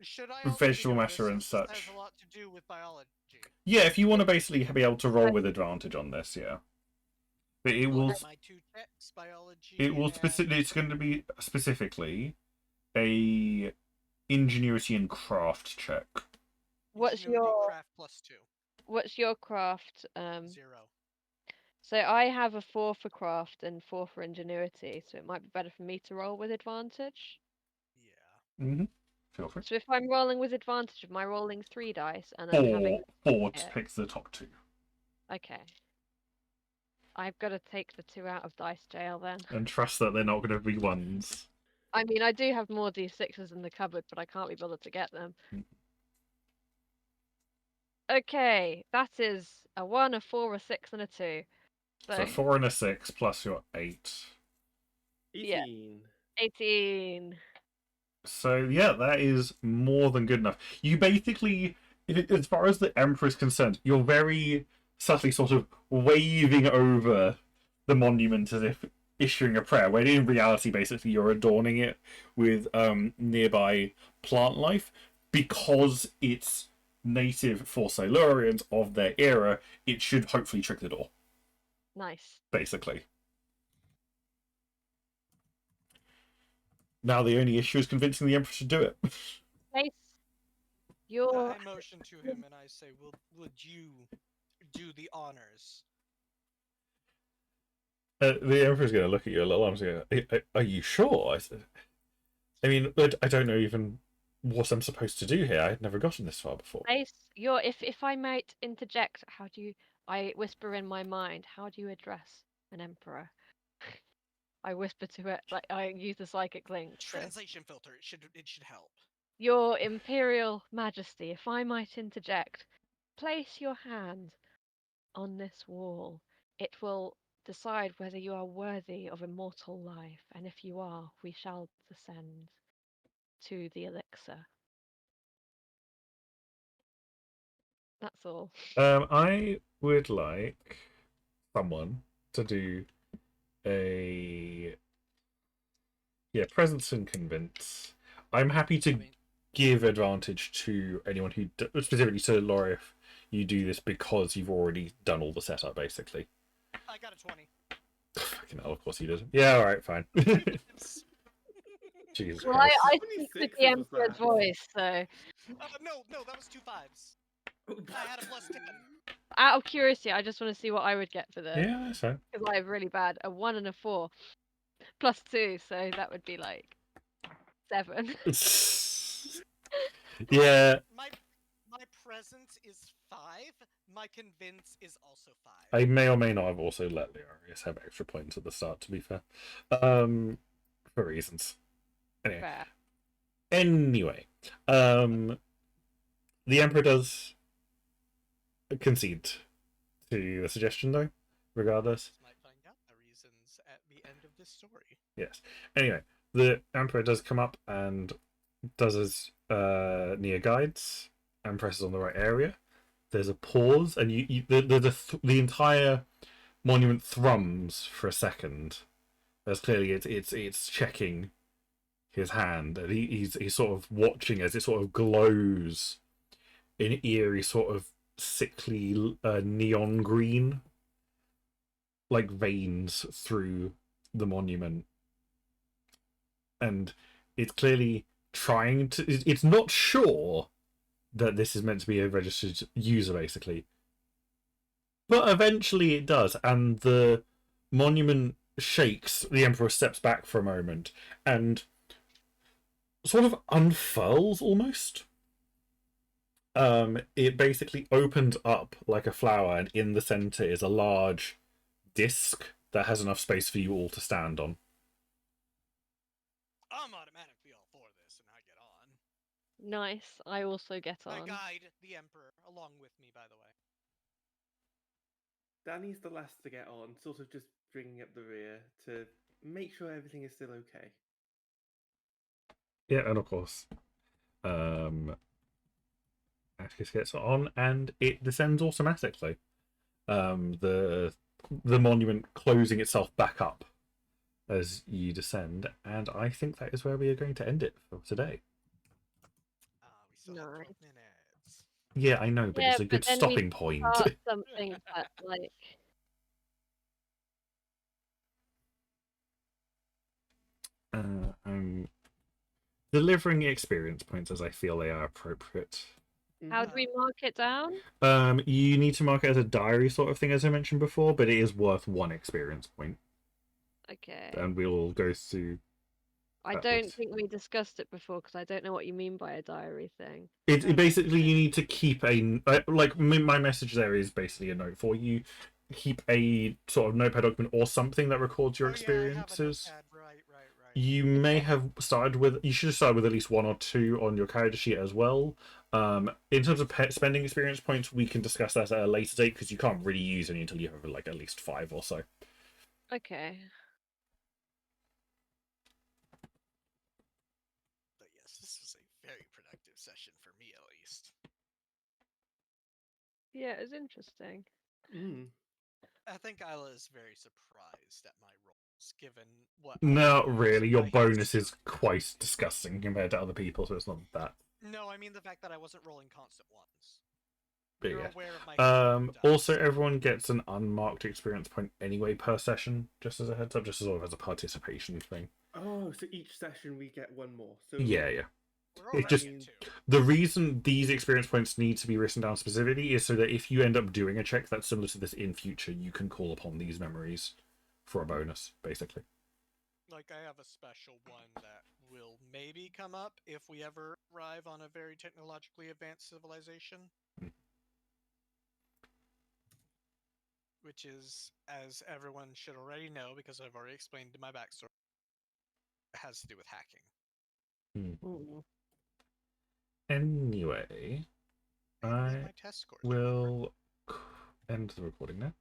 Should I also be vegetable doing matter this, and since this such. has a lot to do with biology? Yeah, if you want to basically be able to roll with advantage on this, yeah. But it will My 2 checks, biology. specifically it's going to be specifically a ingenuity and craft check. What's Ingenuity your craft +2. what's your craft? 0. So I have a 4 for craft and 4 for ingenuity, so it might be better for me to roll with advantage. Yeah. Mm-hmm. Feel free. So if I'm rolling with advantage, am I rolling 3 dice and then having Four Yeah. picks the top two. Okay. I've got to take the 2 out of dice jail then. And trust that they're not going to be ones. I mean, I do have more d6s in the cupboard, but I can't be bothered to get them. Okay, that is a 1, a 4, a 6, and a 2. So 4 and a 6 plus your 8. 18. 18. So yeah, that is more than good enough. You basically, as far as the Emperor is concerned, you're very subtly sort of waving over the monument as if issuing a prayer, when in reality, basically, you're adorning it with nearby plant life because it's native for Silurians of their era. It should hopefully trick the door, Nice. basically. Now the only issue is convincing the Emperor to do it. Nice. You're I motion to him and I say, would you do the honors? The Emperor's going to look at you a little. I'm going, are you sure? I mean, I don't know even what I'm supposed to do here. I've never gotten this far before. nice. You're if I might interject, how do you I whisper in my mind, how do you address an emperor? I whisper to it like I use the psychic link. So, Translation filter. It should help. Your Imperial Majesty, if I might interject, place your hand on this wall. It will decide whether you are worthy of immortal life, and if you are, we shall descend to the elixir. That's all. I would like someone to do a presence and convince. I'm happy to give advantage to anyone who specifically to Laura if you do this because you've already done all the setup basically. I got a 20. Fucking hell, of course you did. Yeah, all right, fine. Jesus Well, Christ. I How many speak with sixes the was Emperor's that? voice, so No, that was 2 5s. I had a plus 10. out of curiosity, I just want to see what I would get for this. Yeah, that's fine. Because I have really bad a 1 and a 4 plus 2, so that would be like 7. Yeah, My presence is 5. My convince is also 5. I may or may not have also let Leorius have extra points at the start, to be fair. For reasons. Anyway. Fair. Anyway. The Emperor does concede to the suggestion, though, regardless. Might find out the reasons at the end of this story. Yes. Anyway, the Emperor does come up and does his near guides and presses on the right area. There's a pause, and the entire monument thrums for a second. As clearly it's checking his hand, and he's sort of watching as it sort of glows in eerie sort of sickly neon green, like veins through the monument, and it's clearly trying to. It's not sure that this is meant to be a registered user, basically. But eventually it does, and the monument shakes. The Emperor steps back for a moment and sort of unfurls almost. It basically opens up like a flower, and in the center is a large disc that has enough space for you all to stand on. I'm automatically all for this, and I get on. Nice. I also get I on. guide the Emperor along with me, by the way. Danny's the last to get on, sort of just bringing up the rear to make sure everything is still okay. Yeah, and of course, Atticus gets on, and it descends automatically. The monument closing itself back up as you descend, and I think that is where we are going to end it for today. We still have 12 Nice. minutes. Yeah, I know, but Yeah, it's a good but then we stopping point. Start something that like I'm delivering experience points as I feel they are appropriate. how do we mark it down? You need to mark it as a diary sort of thing, as I mentioned before, but it is worth 1 experience point. Okay. And we'll go through. I don't think we discussed it before because I don't know what you mean by a diary thing. It basically you need to keep a like my message there is basically a note for you. Keep a sort of notepad document or something that records your experiences. Right. You may have started with. You should have started with at least 1 or 2 on your character sheet as well. In terms of spending experience points, we can discuss that at a later date because you can't really use any until you have like at least 5 or so. Okay. But yes, this was a very productive session for me, at least. Yeah, it was interesting. I think Isla is very surprised at my rolls, given what. Not really. Your I had bonus is seen. quite disgusting compared to other people, so it's not that. No, I mean the fact that I wasn't rolling constant ones. But You're yeah. aware of my history with Also, dice. everyone gets an unmarked experience point anyway per session, just as a heads up, just as sort of as a participation thing. Oh, so each session we get 1 more. So Yeah. We're It's already just at 2. the reason these experience points need to be written down specifically is so that if you end up doing a check that's similar to this in future, you can call upon these memories for a bonus, basically. Like, I have a special one that will maybe come up if we ever arrive on a very technologically advanced civilization. Which is, as everyone should already know, because I've already explained my backstory, it has to do with hacking. Anyway. Maybe I my test scores. will end the recording now.